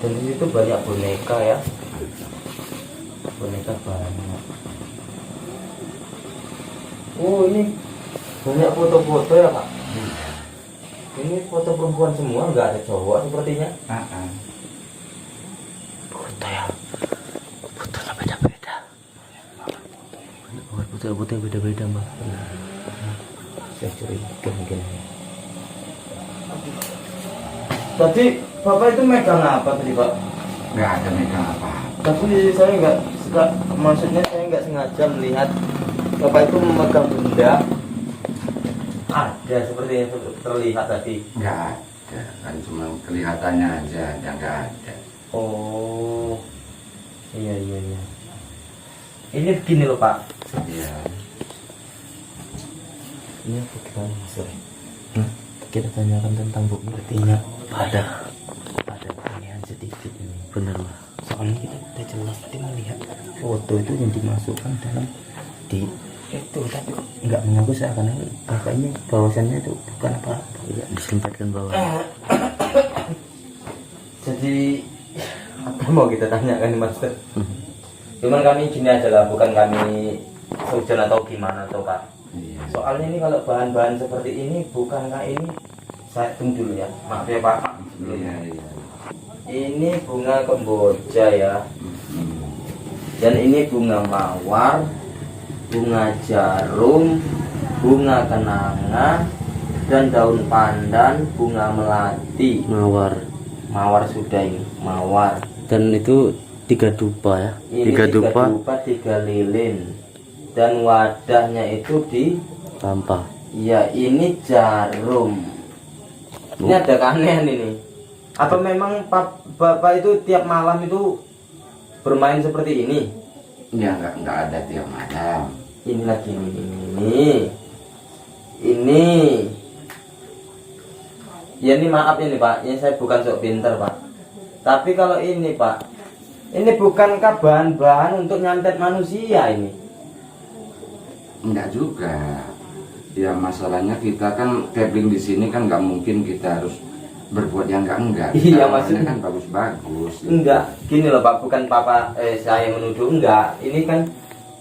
Dan di situ banyak boneka ya. Boneka banyak. Oh, ini banyak foto-foto ya, Pak. Ini foto perempuan semua, nggak ada cowok sepertinya. Foto ya. Fotonya beda-beda. Foto yang beda-beda, Mbak. Saya curiga mungkin. Tadi Bapak itu megang apa tadi, Pak? Nggak ada megang apa. Tapi saya nggak suka, maksudnya saya nggak sengaja melihat Bapak itu memegang benda. Ada seperti yang terlihat tadi. Nggak ada, kan cuma kelihatannya aja, nggak ada. Oh, iya. Ini begini loh, Pak. Iya. Ini apa kita sorry. Kita tanyakan tentang buku artinya ada pertanyaan sedikit ini. Benar, Mbak. Soalnya kita jelas tadi melihat foto itu yang dimasukkan dalam di itu, tapi nggak mengaku seakan Bapak ini bahwasannya itu bukan apa-apa. Ya, disempatkan bawah. Jadi apa mau kita tanyakan, Master? Cuman kami gini aja lah, bukan kami seujon atau gimana atau Pak. Soalnya ini kalau bahan-bahan seperti ini, bukankah ini, saya tunggu dulu ya, maaf ya Pak. Iya. Ini bunga kemboja ya, dan ini bunga mawar, bunga jarum, bunga kenanga, dan daun pandan, bunga melati. Mawar sudah ini, mawar. Dan itu 3 dupa ya. Ini 3 dupa 3 lilin. Dan wadahnya itu di sampah. Iya, ini jarum. Ini ada keanehan ini. Apa memang Bapak itu tiap malam itu bermain seperti ini? Ya nggak ada tiap malam. Ini lagi ini. Ya ini maaf ini Pak, ini saya bukan sok pinter Pak. Tapi kalau ini Pak, ini bukankah bahan-bahan untuk nyantet manusia ini? Enggak juga. Ya masalahnya kita kan cabling di sini kan nggak mungkin kita harus berbuat yang enggak. Iya maksudnya kan bagus-bagus. Enggak, gini loh Pak, bukan saya menuduh, enggak. Ini kan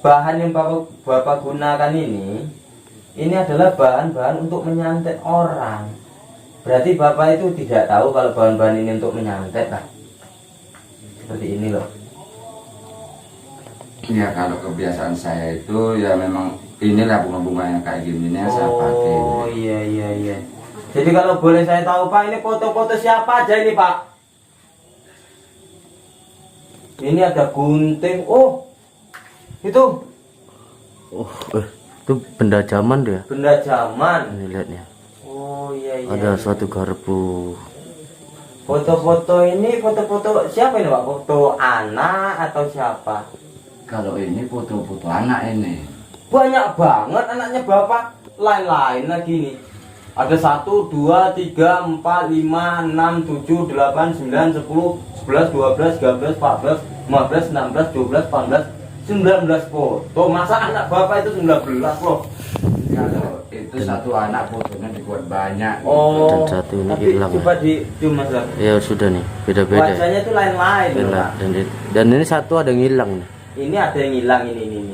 bahan yang Bapak gunakan ini adalah bahan-bahan untuk menyantet orang. Berarti Bapak itu tidak tahu kalau bahan-bahan ini untuk menyantet lah. Seperti ini loh. Ya kalau kebiasaan saya itu ya memang inilah bunga-bunga yang kayak gini yang saya pakai. Oh iya. Jadi kalau boleh saya tahu Pak, ini foto-foto siapa aja ini Pak? Ini ada gunting. Oh, itu. Itu benda zaman dia. Benda zaman. Ini lihatnya. Oh iya. Ada suatu garpu. Foto-foto ini foto-foto siapa ini Pak? Foto anak atau siapa? Kalau ini foto-foto anak ini. Banyak banget anaknya Bapak. Lain-lain lagi nih. Ada 1, 2, 3, 4, 5, 6, 7, 8, 9, 10, 11, 12, 13, 14, 15, 16, 12, 18, 19 foto. Masa anak Bapak itu 19 loh? Kalau itu satu anak fotonya dibuat banyak. Oh, dan satu ini tapi hilang. coba cium Mas. Ya sudah nih, beda-beda. Wajahnya itu lain-lain loh, Pak. Dan ini satu ada yang hilang nih. Ini ada yang hilang ini.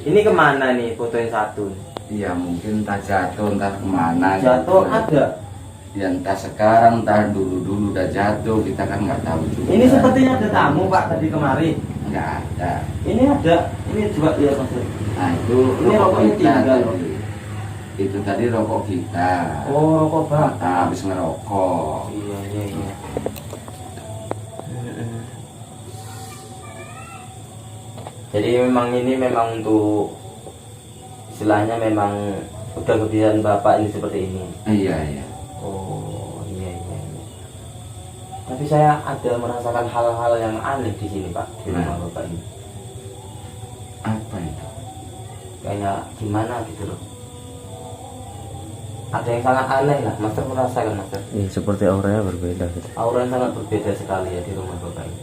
Ini kemana nih foto yang satu? Iya mungkin entah jatuh entah kemana. Jatuh gitu. ada. Ya entah sekarang entah dulu udah jatuh, kita kan nggak tahu juga. Ini sepertinya ada tamu Pak tadi kemari. Nggak ada. Ini ada. Ini coba lihat Mas. Nah itu Ini rokok rokoknya kita tinggal. tadi. Itu tadi rokok kita. Oh rokok Bapak. Habis ngerokok. Iya. Jadi memang ini memang untuk istilahnya memang udah kebiasaan Bapak ini seperti ini. Iya. Oh iya. Tapi saya ada merasakan hal-hal yang aneh di sini Pak, di rumah Bapak ini. Apa itu? Kayak gimana gitu loh. Ada yang sangat aneh lah, Master merasakan Master. Iya, seperti auranya berbeda gitu. Aura yang sangat berbeda sekali ya di rumah Bapak ini.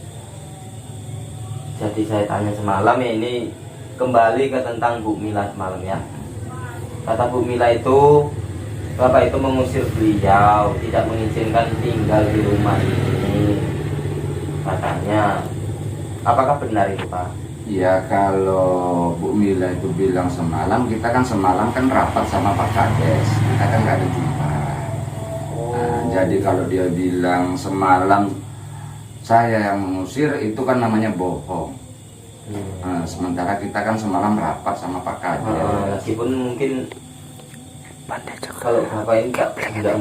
Jadi saya tanya semalam ya, ini kembali ke tentang Bu Mila semalam ya. Kata Bu Mila itu Bapak itu mengusir beliau, tidak mengizinkan tinggal di rumah ini. Katanya, apakah benar itu Pak? Ya kalau Bu Mila itu bilang semalam, kita kan semalam kan rapat sama Pak Kades, kita kan nggak ada jumpa. Nah, jadi kalau dia bilang semalam saya yang mengusir, itu kan namanya bohong. Nah, sementara kita kan semalam rapat sama Pak Kades. Meskipun mungkin kalau Bapak ini nggak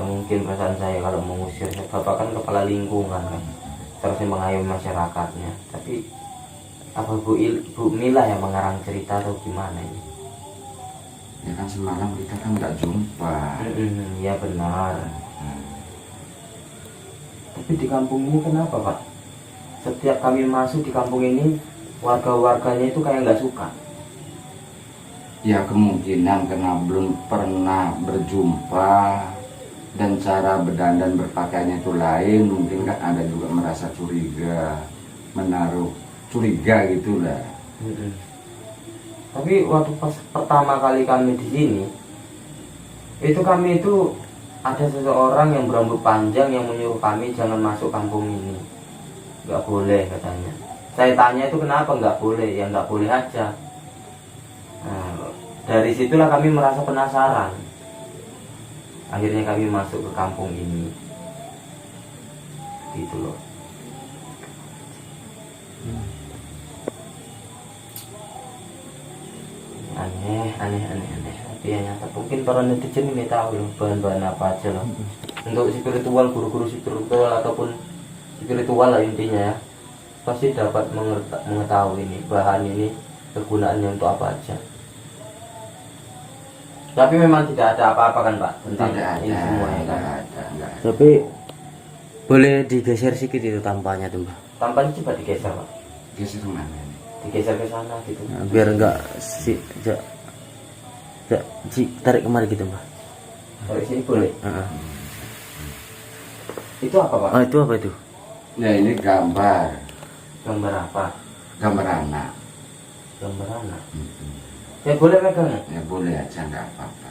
mungkin perasaan saya kalau mengusir. Bapak kan kepala lingkungan kan, terus mengayomi masyarakatnya. Tapi apa Bu Mila yang mengarang cerita atau gimana ini? Ya kan semalam kita kan nggak jumpa. Iya benar. Tapi di kampung ini kenapa Pak? Setiap kami masuk di kampung ini, warga-warganya itu kayak nggak suka. Ya kemungkinan karena belum pernah berjumpa dan cara berdandan berpakaiannya itu lain, mungkin kan ada juga merasa curiga, menaruh curiga gitulah. Tapi waktu pas pertama kali kami di sini, kami itu ada seseorang yang berambut panjang yang menyuruh kami jangan masuk kampung ini, nggak boleh katanya. Saya tanya itu kenapa nggak boleh? Ya nggak boleh aja. Nah, dari situlah kami merasa penasaran. Akhirnya kami masuk ke kampung ini. Gitu loh. Aneh. Tapi ya nyata mungkin para netizen ini tahu loh bahan-bahan apa aja loh. Untuk spiritual, guru-guru spiritual ataupun spiritual lah intinya ya, pasti dapat mengetahui ini bahan ini kegunaannya untuk apa aja. Tapi memang tidak ada apa-apa kan Pak tentang ini semua ya kan? Tapi boleh digeser sedikit itu tampaknya tuh Mbak. Tampaknya coba digeser Pak. Geser kemana? Digeser ke sana gitu. Nah, biar enggak tarik kemari gitu Mbak. Dari sini boleh. Itu apa Pak? Itu apa itu? Ya ini gambar. Gambar apa? Gambar anak. Gambar anak. Ya boleh megang ya? Ya boleh aja, nggak apa-apa.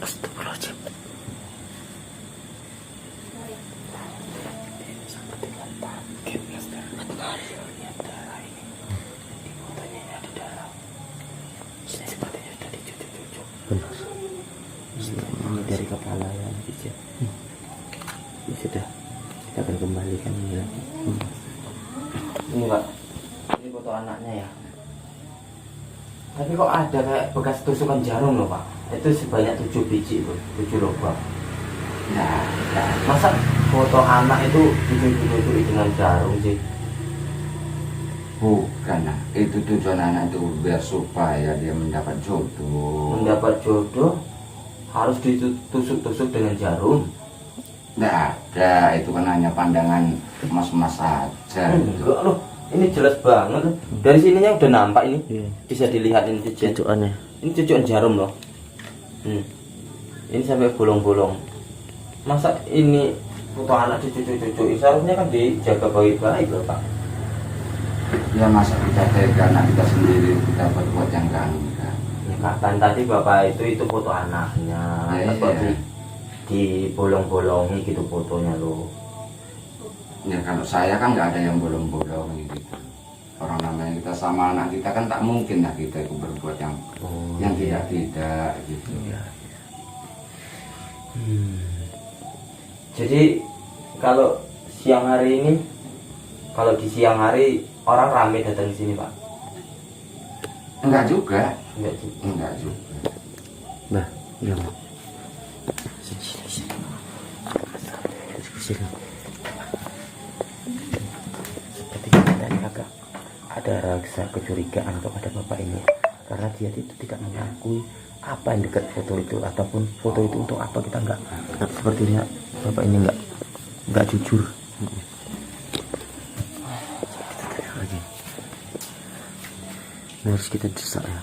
Astagfirullahaladzim. Benar. Ini dari kepala ya nanti ya. Ya sudah, kita akan kembalikan ini lagi. Ini Pak, ini foto anaknya ya. Tapi kok ada kayak bekas tusukan jarum loh Pak. Itu sebanyak 7 biji itu, 7 lubang. Nah, masa foto anak itu ditusuk dengan jarum sih? Bukan, nah. Itu tujuan anak itu biar supaya dia mendapat jodoh. Mendapat jodoh harus ditusuk-tusuk dengan jarum. Nggak ada, itu kan hanya pandangan mas-mas saja. Enggak loh, ini jelas banget. Dari sininya udah nampak ini, bisa dilihat ini cucuannya. Ini cucuan jarum loh. Ini sampai bolong-bolong. Masa ini foto anak cucu-cucu? Seharusnya kan dijaga baik-baik loh Pak. Ya masa kita tega anak kita sendiri, kita berbuat yang enggak. Ya kapan tadi Bapak itu foto anaknya, Ya, kok iya. di bolong-bolongi gitu fotonya loh. Ya kalau saya kan nggak ada yang bolong-bolong gitu. Orang namanya kita sama anak kita kan tak mungkin lah kita itu berbuat yang tidak gitu. Jadi kalau siang hari ini, kalau di siang hari orang ramai datang di sini Pak? Enggak juga. Enggak juga. Nah, iya. Sepertinya tadi agak ada rasa kecurigaan kepada bapak ini, karena dia itu tidak mengakui apa yang dekat foto itu ataupun foto itu untuk apa, kita enggak. Sepertinya bapak ini enggak jujur. Lagi. Ini harus kita desak ya.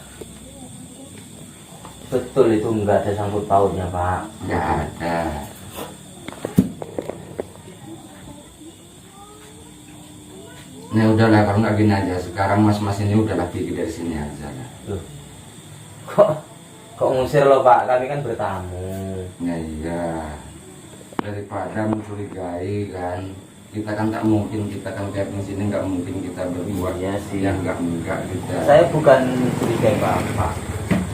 Betul, itu enggak ada sangkut pautnya Pak. Enggak ada. Ya udahlah, kalau nggak gini aja. Sekarang mas-mas ini udahlah pergi dari sini aja. Loh, kok ngusir loh Pak? Kami kan bertamu. Ya iya. Daripada mencurigai kan. Kita kan tak mungkin, kita kan kayak di sini nggak mungkin kita berbuat yang enggak kita. Saya bukan mencurigai Bapak.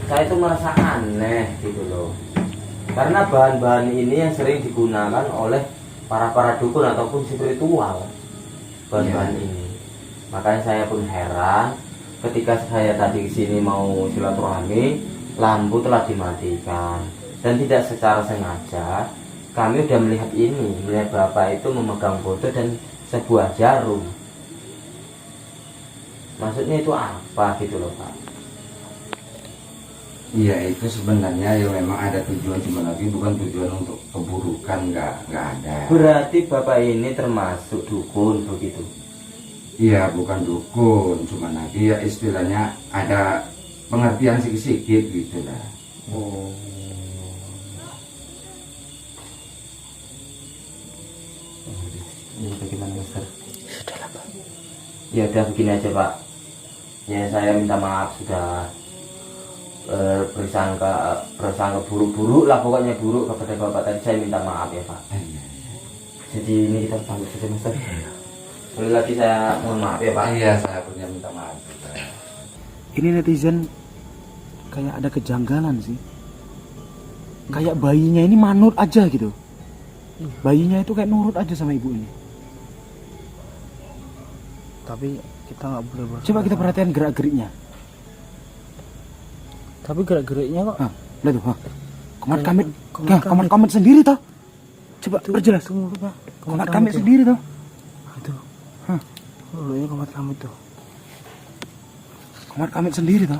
Saya itu merasa aneh gitu loh. Karena bahan-bahan ini yang sering digunakan oleh para dukun ataupun spiritual. Bahan-bahan ini. Makanya saya pun heran ketika saya tadi kesini mau silaturahmi, lampu telah dimatikan dan tidak secara sengaja kami udah melihat bapak itu memegang foto dan sebuah jarum. Maksudnya itu apa gitu loh Pak? Iya, itu sebenarnya ya memang ada tujuan, cuma lagi bukan tujuan untuk keburukan, nggak ada. Berarti bapak ini termasuk dukun begitu? Iya, bukan dukun, cuma lagi ya istilahnya ada pengertian sedikit gitu lah. Oh. Ini bagaimana Mister? Sudahlah Pak. Ya udah begini aja Pak. Ya saya minta maaf sudah bersangka buruk-buruk lah, pokoknya buruk kepada bapak tadi. Saya minta maaf ya Pak. Jadi ini kita pamit saja Mister. Sekali lagi saya mohon maaf ya Pak. Iya, saya punya minta maaf juga. Ini netizen kayak ada kejanggalan sih. Kayak bayinya ini manut aja gitu. Bayinya itu kayak nurut aja sama ibu ini. Tapi kita nggak boleh Coba kita perhatikan gerak-geriknya. Tapi gerak-geriknya kok lihat tuh, Komat kamit. Nah, komat kamit sendiri toh. Coba perjelas. Tunggu, Pak. Komat kamit sendiri toh. Itu. Hah. Oh, ini komat kamit tuh. Komat kamit sendiri toh.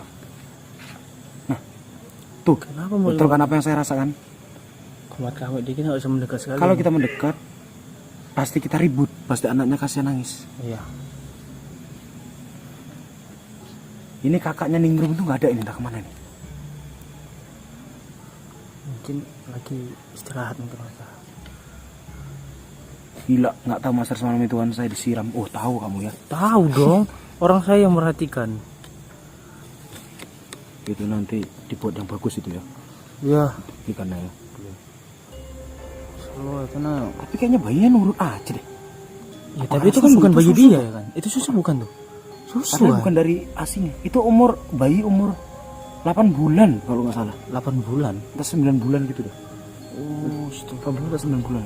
Nah. Tuh. Kenapa betul kan apa yang saya rasakan? Komat kamit dikit nggak usah mendekat sekali. Kalau kita mendekat, pasti kita ribut, pasti anaknya kasihan nangis. Iya. Ini kakaknya Ningrum tuh nggak ada, ini entah kemana nih. Mungkin lagi istirahat mungkin Mas. Gila, nggak tahu Master semalam itu kan saya disiram. Oh tahu kamu ya? Tahu dong, orang saya yang merhatikan. Itu nanti dibuat yang bagus itu ya? Iya. Ikannya ya. Oh, tenang. Tapi kayaknya bayinya nurut aja deh. Ya, tapi itu kan bukan bayi dia ya kan? Itu susu bukan tuh? Susu kan? Bukan dari asing. Itu bayi umur 8 bulan kalau nggak salah. 8 bulan? Atau 9 bulan gitu dah. Oh, 8 bulan atau 9 bulan.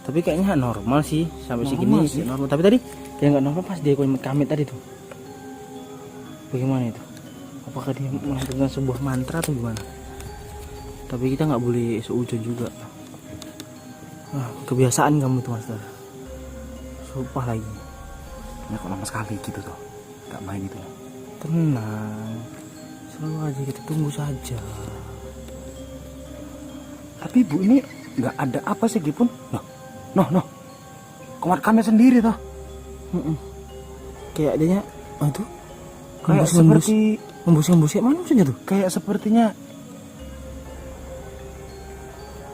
Tapi kayaknya normal sih sampai segini sih normal. Tapi tadi yang nggak normal pas dia kamit tadi tuh. Bagaimana itu? Apakah dia melakukan sebuah mantra atau gimana? Tapi kita nggak boleh seujon juga. Kebiasaan kamu tuh Master. Sumpah lagi. Ya kok lama sekali gitu tuh. Gak main itu. Tenang. Selalu aja kita tunggu saja. Tapi Bu ini nggak ada apa sih pun. Noh. Komat kami sendiri toh. Kayak adanya itu. Kayak seperti membusik mana maksudnya tuh? Kayak sepertinya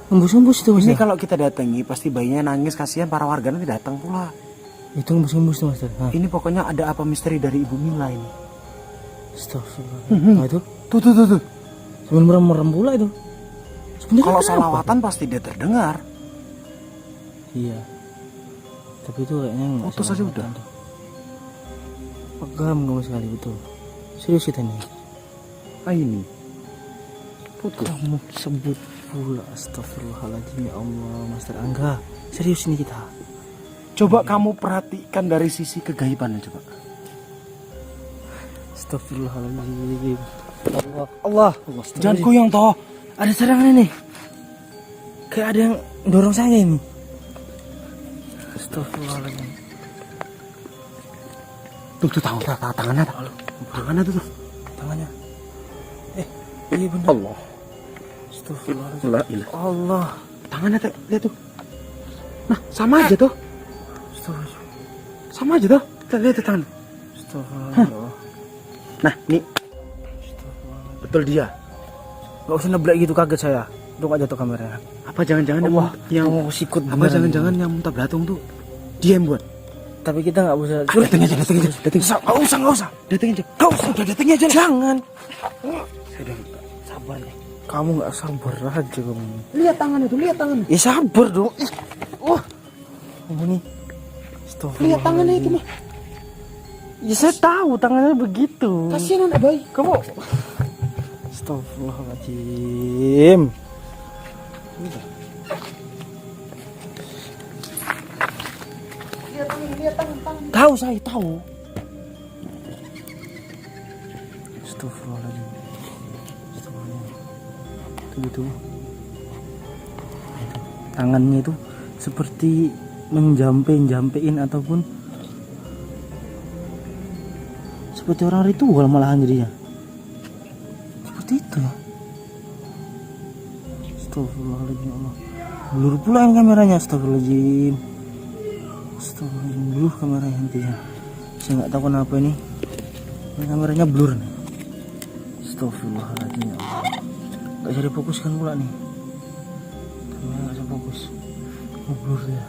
membus itu Mas. Ini kalau kita datangi pasti bayinya nangis, kasihan para warga nanti datang pula. Itu membus tuh Mas. Ini pokoknya ada apa misteri dari Ibu Mila ini. Astagfirullah. Nah itu. Tuh. Sebenarnya merem pula itu. Kalau salawatan pasti dia terdengar. Iya. Tapi itu kayaknya enggak. Putus aja udah. Pegam kamu sekali betul. Serius kita nih. Ini. Putus. Kamu sebut pula. Astagfirullahaladzim ya Allah, Master Angga. Serius ini kita. Coba kamu perhatikan dari sisi kegaibannya coba. Astagfirullahaladzim. Allah. Jangan goyang toh. Ada serangan ini. Kayak ada yang dorong saya ini. Astagfirullahaladzim. Tuh tahu tangannya tuh. Tangannya. Iya benar. Allah. Astagfirullahaladzim. Allah. Tangannya lihat tuh. Nah, sama aja tuh. Sama aja tuh. Lihat tuh tangan. Astagfirullah. Nah, nih. Betul dia. Gak usah neblek gitu, kaget saya. Tuh aja tuh kameranya. Apa jangan-jangan yang sikut? Apa jangan-jangan yang muntah belatung tuh dia yang buat? Tapi kita nggak bisa. Datengin aja. Nggak usah. Datengin aja. Udah datengin aja. Jangan. Sudah sabar nih. Kamu nggak sabar aja kamu. Lihat tangannya tuh, Ya sabar dong. Wah. Ini. Lihat tangannya itu mah. Ya saya tahu tangannya begitu. Kasihan anak bayi. Kamu. Astagfirullahaladzim. Lihat tangan. Tahu saya tahu. Astagfirullahaladzim. Itu tangannya itu seperti menjampein ataupun seperti orang ritual malahan jadinya. Seperti itu ya. Astagfirullahaladzim Allah. Blur pula yang kameranya. Astagfirullahaladzim. Blur kameranya intinya. Saya nggak tahu kenapa ini kameranya blur nih. Astagfirullahaladzim ya Allah. Gak bisa difokuskan pula nih. Kamera gak bisa fokus. Blur ya.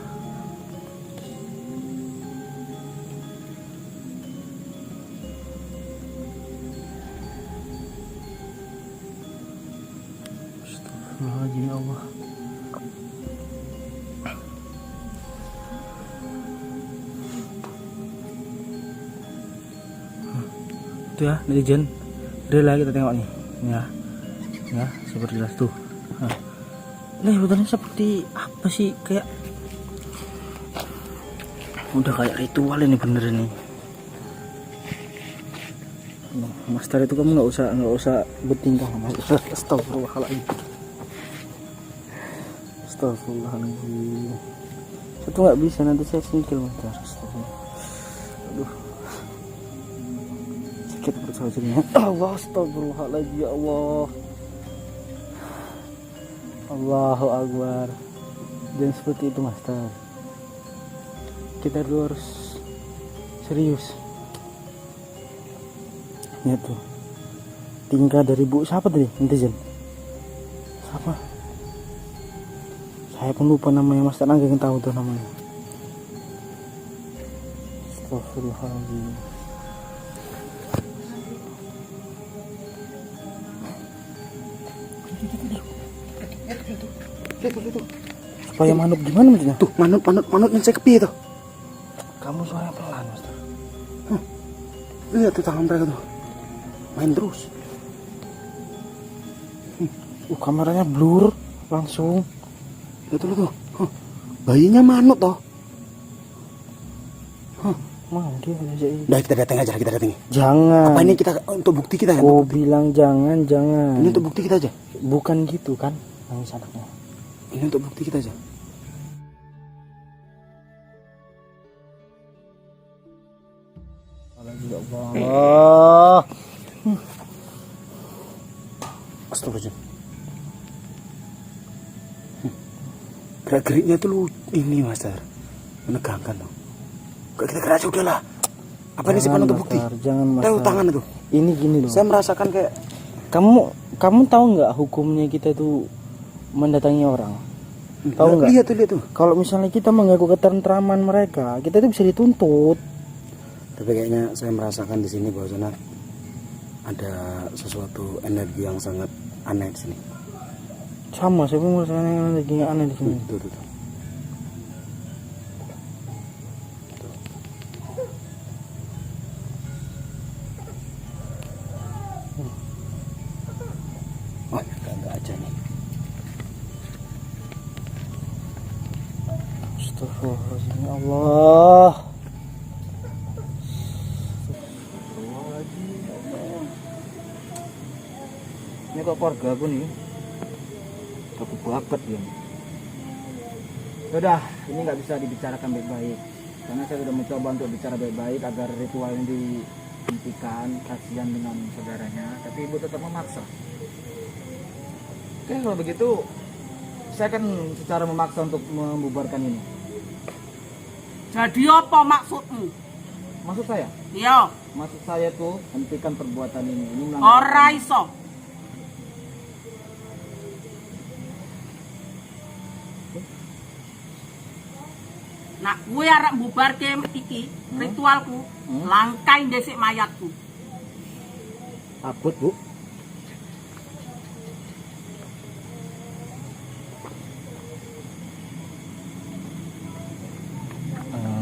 Astagfirullahaladzim ya Allah. Itu ya netizen. Real kita tengok nih. Ya seperti jelas tuh. Nah sebetulnya seperti apa sih, kayak udah kayak ritual ini bener ini. Master itu kamu nggak usah bertingkah Master. Astagfirullahaladzim. Astagfirullahaladzim. Itu nggak bisa, nanti saya singkil Master. Astagfirullah. Aduh, sakit perut saya jadinya. Allah, astagfirullahaladzim, ya Allah. Allahu Akbar. Jangan seperti itu Master. Kita dulu harus serius. Lihat tuh, tingkah dari Bu siapa tadi netizen? Siapa? Saya pun lupa namanya, Mas Tenang yang tahu tuh namanya. Astagfirullahaladzim. Supaya manut gimana maksudnya? Tuh, manut ngecek kepi itu. Kamu suara pelan Mas. Lihat tuh tangan mereka tuh. Main terus. Kameranya blur langsung. Itu tuh. Bayinya manut toh. Mana dia aja. Udah kita datang aja, kita datangi. Jangan. Apa ini kita untuk bukti kita ya? Oh bilang jangan. Ini untuk bukti kita aja. Bukan gitu kan, nangis anaknya. Ini untuk bukti kita aja. Allah. Astagfirullahaladzim. Gerak-geriknya tuh ini Master, menegangkan tuh. Kayak kita gerak aja udahlah. Apa ini simpan untuk bukti? Jangan Master. Tahu tangan itu. Ini gini loh. Saya merasakan kayak kamu tahu nggak hukumnya kita tuh mendatangi orang? Tahu nggak? Lihat tuh. Kalau misalnya kita mengganggu ketentraman mereka, kita tuh bisa dituntut. Tapi kayaknya saya merasakan di sini bahwa ada sesuatu energi yang sangat aneh di sini. Sama, saya pun merasakan energi yang aneh di sini. Tuh. Oh, enggak aja nih. Astagfirullahaladzim, ya Allah. Ini kok keluarga aku nih aku banget ya. Sudah, ini nggak bisa dibicarakan baik-baik karena saya sudah mencoba untuk bicara baik-baik agar ritual ini dihentikan, kasihan dengan saudaranya, tapi ibu tetap memaksa. Oke, kalau begitu saya akan secara memaksa untuk membubarkan ini. Jadi apa maksudmu? Maksud saya? Iya. Maksud saya tuh hentikan perbuatan ini. Ora iso. Nak gue arek mbubarke iki ritualku, langkai ndesik mayatku. Takut, Bu.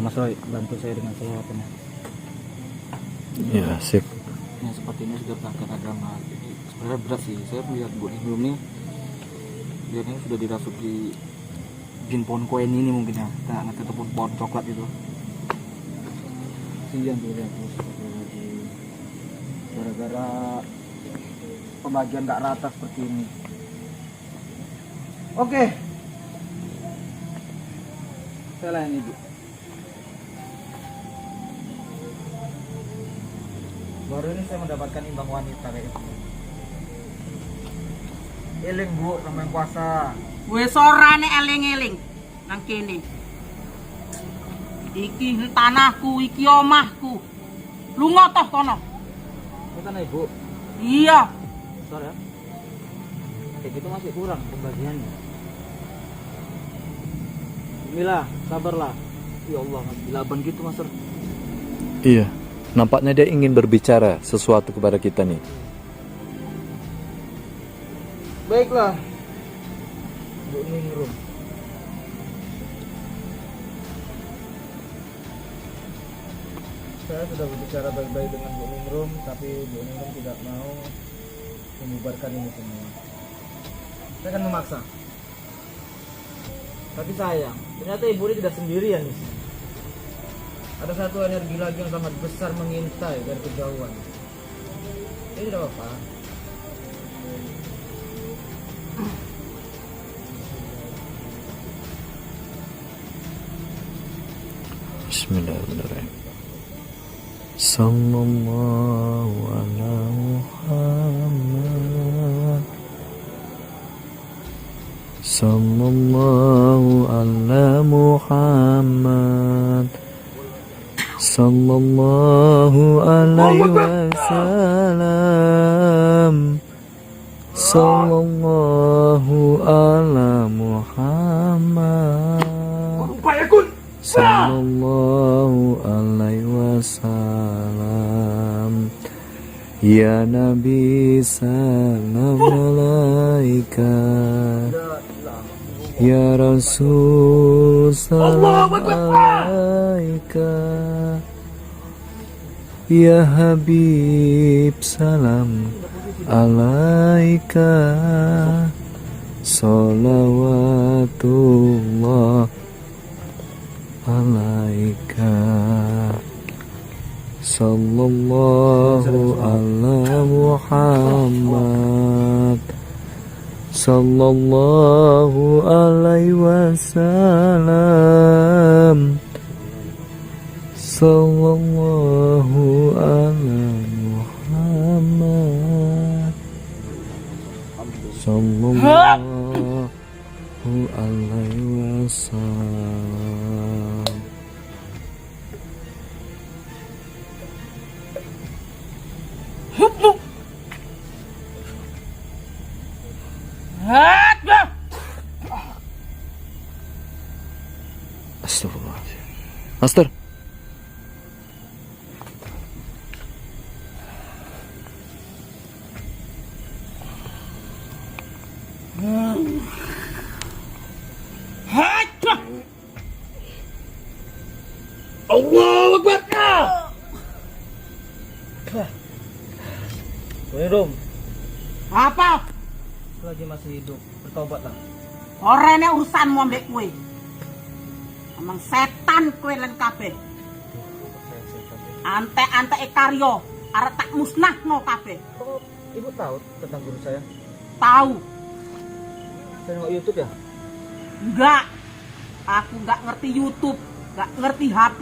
Mas Roy, bantu saya dengan selawatannya. Ya, sip. Yang seperti ini sudah pelanggaran agama. Jadi sebenarnya berat sih. Saya melihat Bu Ningrum nih, dia ini sudah dirasuki jin pohon koin ini mungkin ya. Kita ngerti ataupun pohon coklat itu. Kasihan tuh lihat terus. Gara-gara pembagian gak rata seperti ini. Oke. Saya layani Bu. Baru ini saya mendapatkan imbang wanita kayak itu. Eling Bu, sama yang kuasa. Wis ora nek eling-eling nang kene. Iki tanahku, iki omahku. Lunga toh kono. Ini tanah Ibu. Iya. Sorry ya. Kayak gitu masih kurang pembagiannya. Bismillah, sabarlah. Ya Allah, dilaban gitu Mas. Iya. Nampaknya dia ingin berbicara sesuatu kepada kita nih. Baiklah. Bu Ningrum. Saya sudah berbicara baik-baik dengan Bu Ningrum, tapi Bu Ningrum tidak mau membubarkan ini semua. Saya akan memaksa. Tapi sayang, ternyata ibu ini tidak sendirian di sini. Ada satu energi lagi yang sangat besar mengintai dari kejauhan. Ini udah apa? Bismillahirrahmanirrahim. Sallallahu ala Muhammad. Sallallahu ala Muhammad. Sallallahu alaihi wasallam. Sallallahu ala Muhammad. Sallallahu alaihi wasallam. Ya Nabi salam alaika. Ya Rasul salam alaika. Ya Habib salam alaika. Salawatullah alaika. Sallallahu ala Muhammad. Sallallahu alaihi wasallam. Sallallahu ala Muhammad. Sallallahu alaihi wasallam. Astagfirullahaladzim. Master. Allahu Akbar. Rum, Apa? lagi masih hidup, bertobatlah. Orene urusanmu ambek kowe. Emang setan kowe lan kabeh. Ante-ante karyo arep tak musnahno kabeh. Oh, ibu tahu tentang guru saya? Tahu. Saya nengok YouTube ya? Enggak. Aku enggak ngerti YouTube, enggak ngerti HP.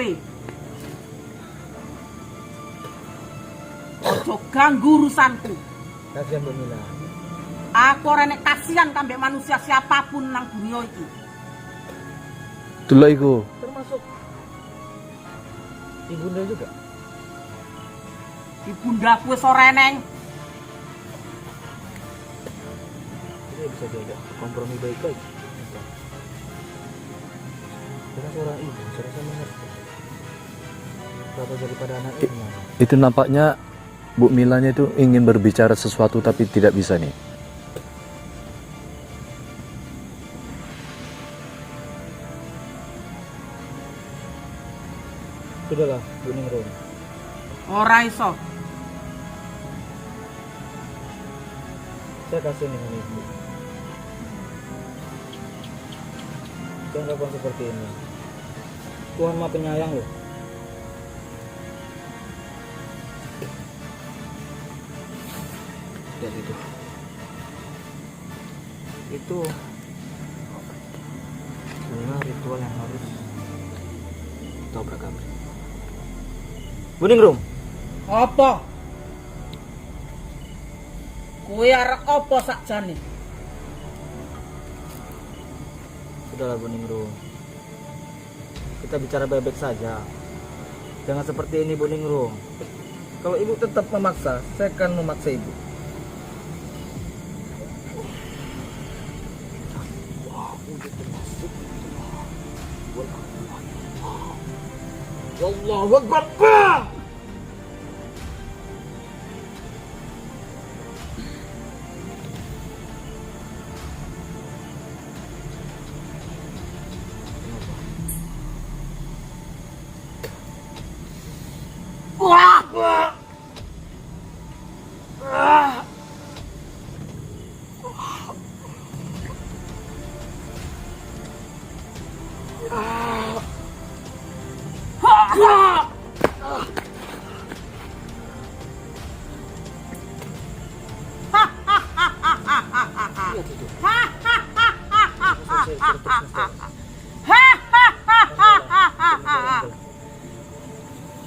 Ojo ganggu urusanku. Kasihan Mbak Mila. Aku ora nek kasihan kambek manusia siapapun nang dunia iki. Itulah iku. Termasuk ibunda juga. Ibundaku wis ora eneng. Jadi bisa diajak kompromi baik-baik. Karena seorang ibu, saya rasa mengerti. Berapa daripada anak ini? Itu nampaknya Bu Milanya itu ingin berbicara sesuatu tapi tidak bisa nih. Sudahlah, Bu Ningrum. Ora iso. Saya kasih dengan ibu. Jangan lakukan seperti ini. Tuhan Maha Penyayang loh. Lihat itu sebenarnya ritual yang harus kita obrak-abrik. Bu Ningrum, Apa? Kowe arep apa sakjane? sudahlah Bu Ningrum. Kita bicara baik-baik saja. Jangan seperti ini Bu Ningrum. Kalau ibu tetap memaksa, saya akan memaksa ibu. Allahu Akbar. Wah.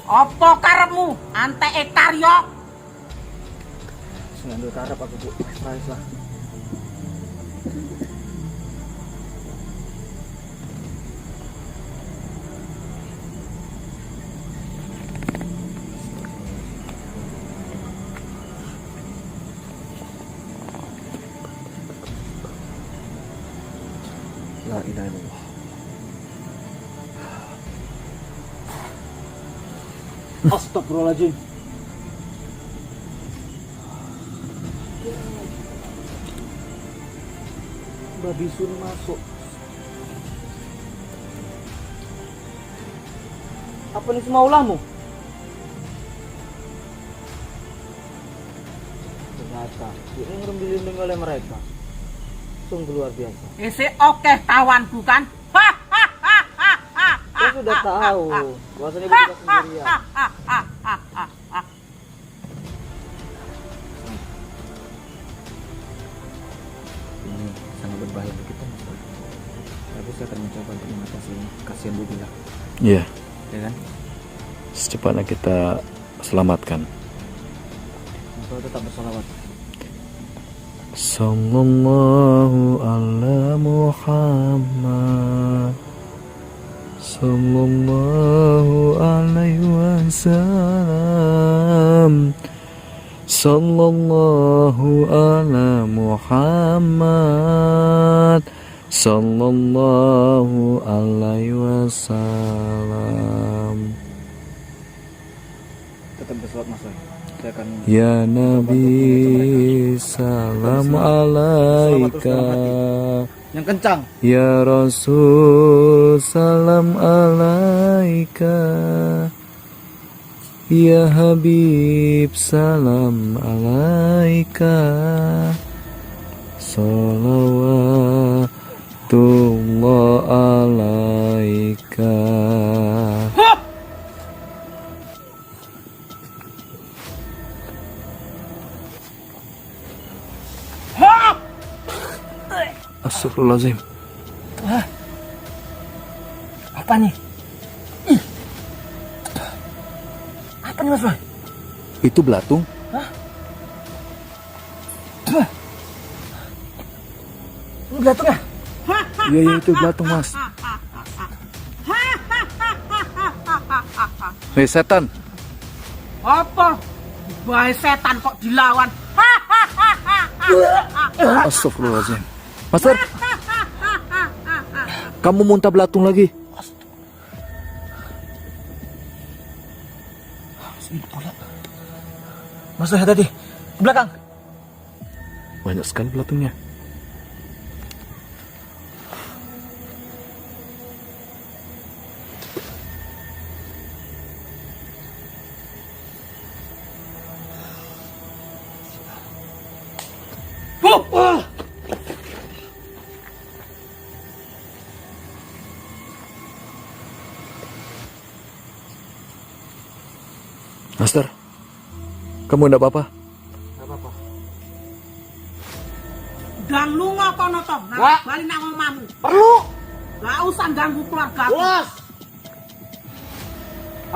Apa karepmu antek Karyo? Sengambil karep aku Bu. Rais lah. La ilaha illallah. Astagfirullahaladzim. Babi sun masuk. Apa ini semua ulahmu? Ternyata ini belum dilindungi oleh mereka. Sungguh luar biasa. Isi oke kawanku kan? Saya sudah tahu bahwasanya ibu tidak sendirian. Ini sangat berbahaya untuk kita, Mas. Tapi saya akan mencoba untuk mengatasi ini. Kasihan Bu Bila. Iya. Ya kan? Secepatnya kita selamatkan. Mas tetap bersalawat. Sallallahu ala Muhammad, sallallahu alaihi wasallam, sallallahu ala Muhammad, sallallahu alaihi wasallam. Tetap bersalawat, Mas. Saya akan Ya Nabi, salam alaika. yang kencang. Ya Rasul, salam alaika. Ya Habib, salam alaika. Salawatullah alaika. Astagfirullahaladzim. Apa nih? Apa nih, Mas Boy? Itu belatung. Hah? Ini belatung ya? Iya, iya, itu belatung, Mas. Hei setan. Apa? Bae setan kok dilawan? Astagfirullahaladzim. Master, kamu muntah belatung lagi. Mas lihat tadi ke belakang. Banyak sekali belatungnya. Master, kamu enggak apa-apa? Enggak apa-apa. Dan lu ngono to, Wah. balik nang omahmu. Perlu. Gak usah ganggu keluarga aku. Bos.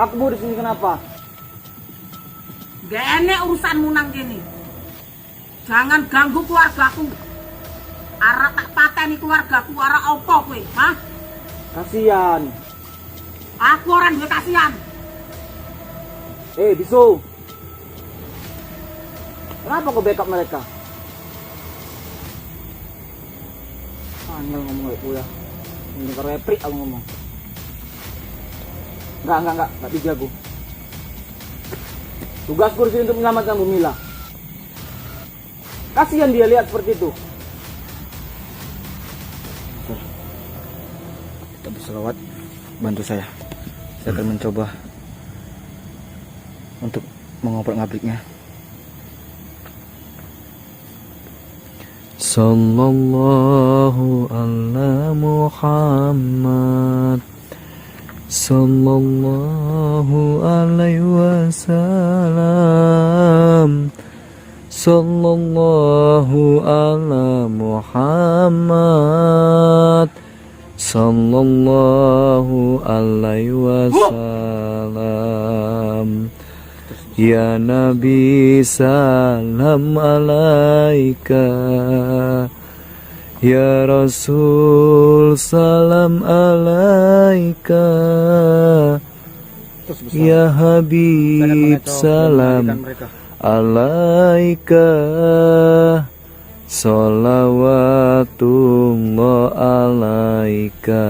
Aku mau di sini kenapa? Gak enek urusanmu nang kene. Jangan ganggu keluargaku. Arek tak pateni keluargaku, arek opo kowe, hah? Kasihan. Aku orang duwe kasihan. Bisu. Kenapa kau backup mereka? Angel ngomong kayak ya. Ini ke reprik aku ngomong. Enggak dijago. Tugasku di sini untuk menyelamatkan Bu Mila. Kasihan dia lihat seperti itu. Kita berselawat, bantu saya. Saya akan mencoba untuk mengobrak-ngabriknya. Sallallahu ala Muhammad, sallallahu alaihi wasallam, sallallahu ala Muhammad, sallallahu alaihi wasallam. Ya Nabi salam alaika, ya Rasul salam alaika, ya Habib salam alaika, sholawatullah alaika.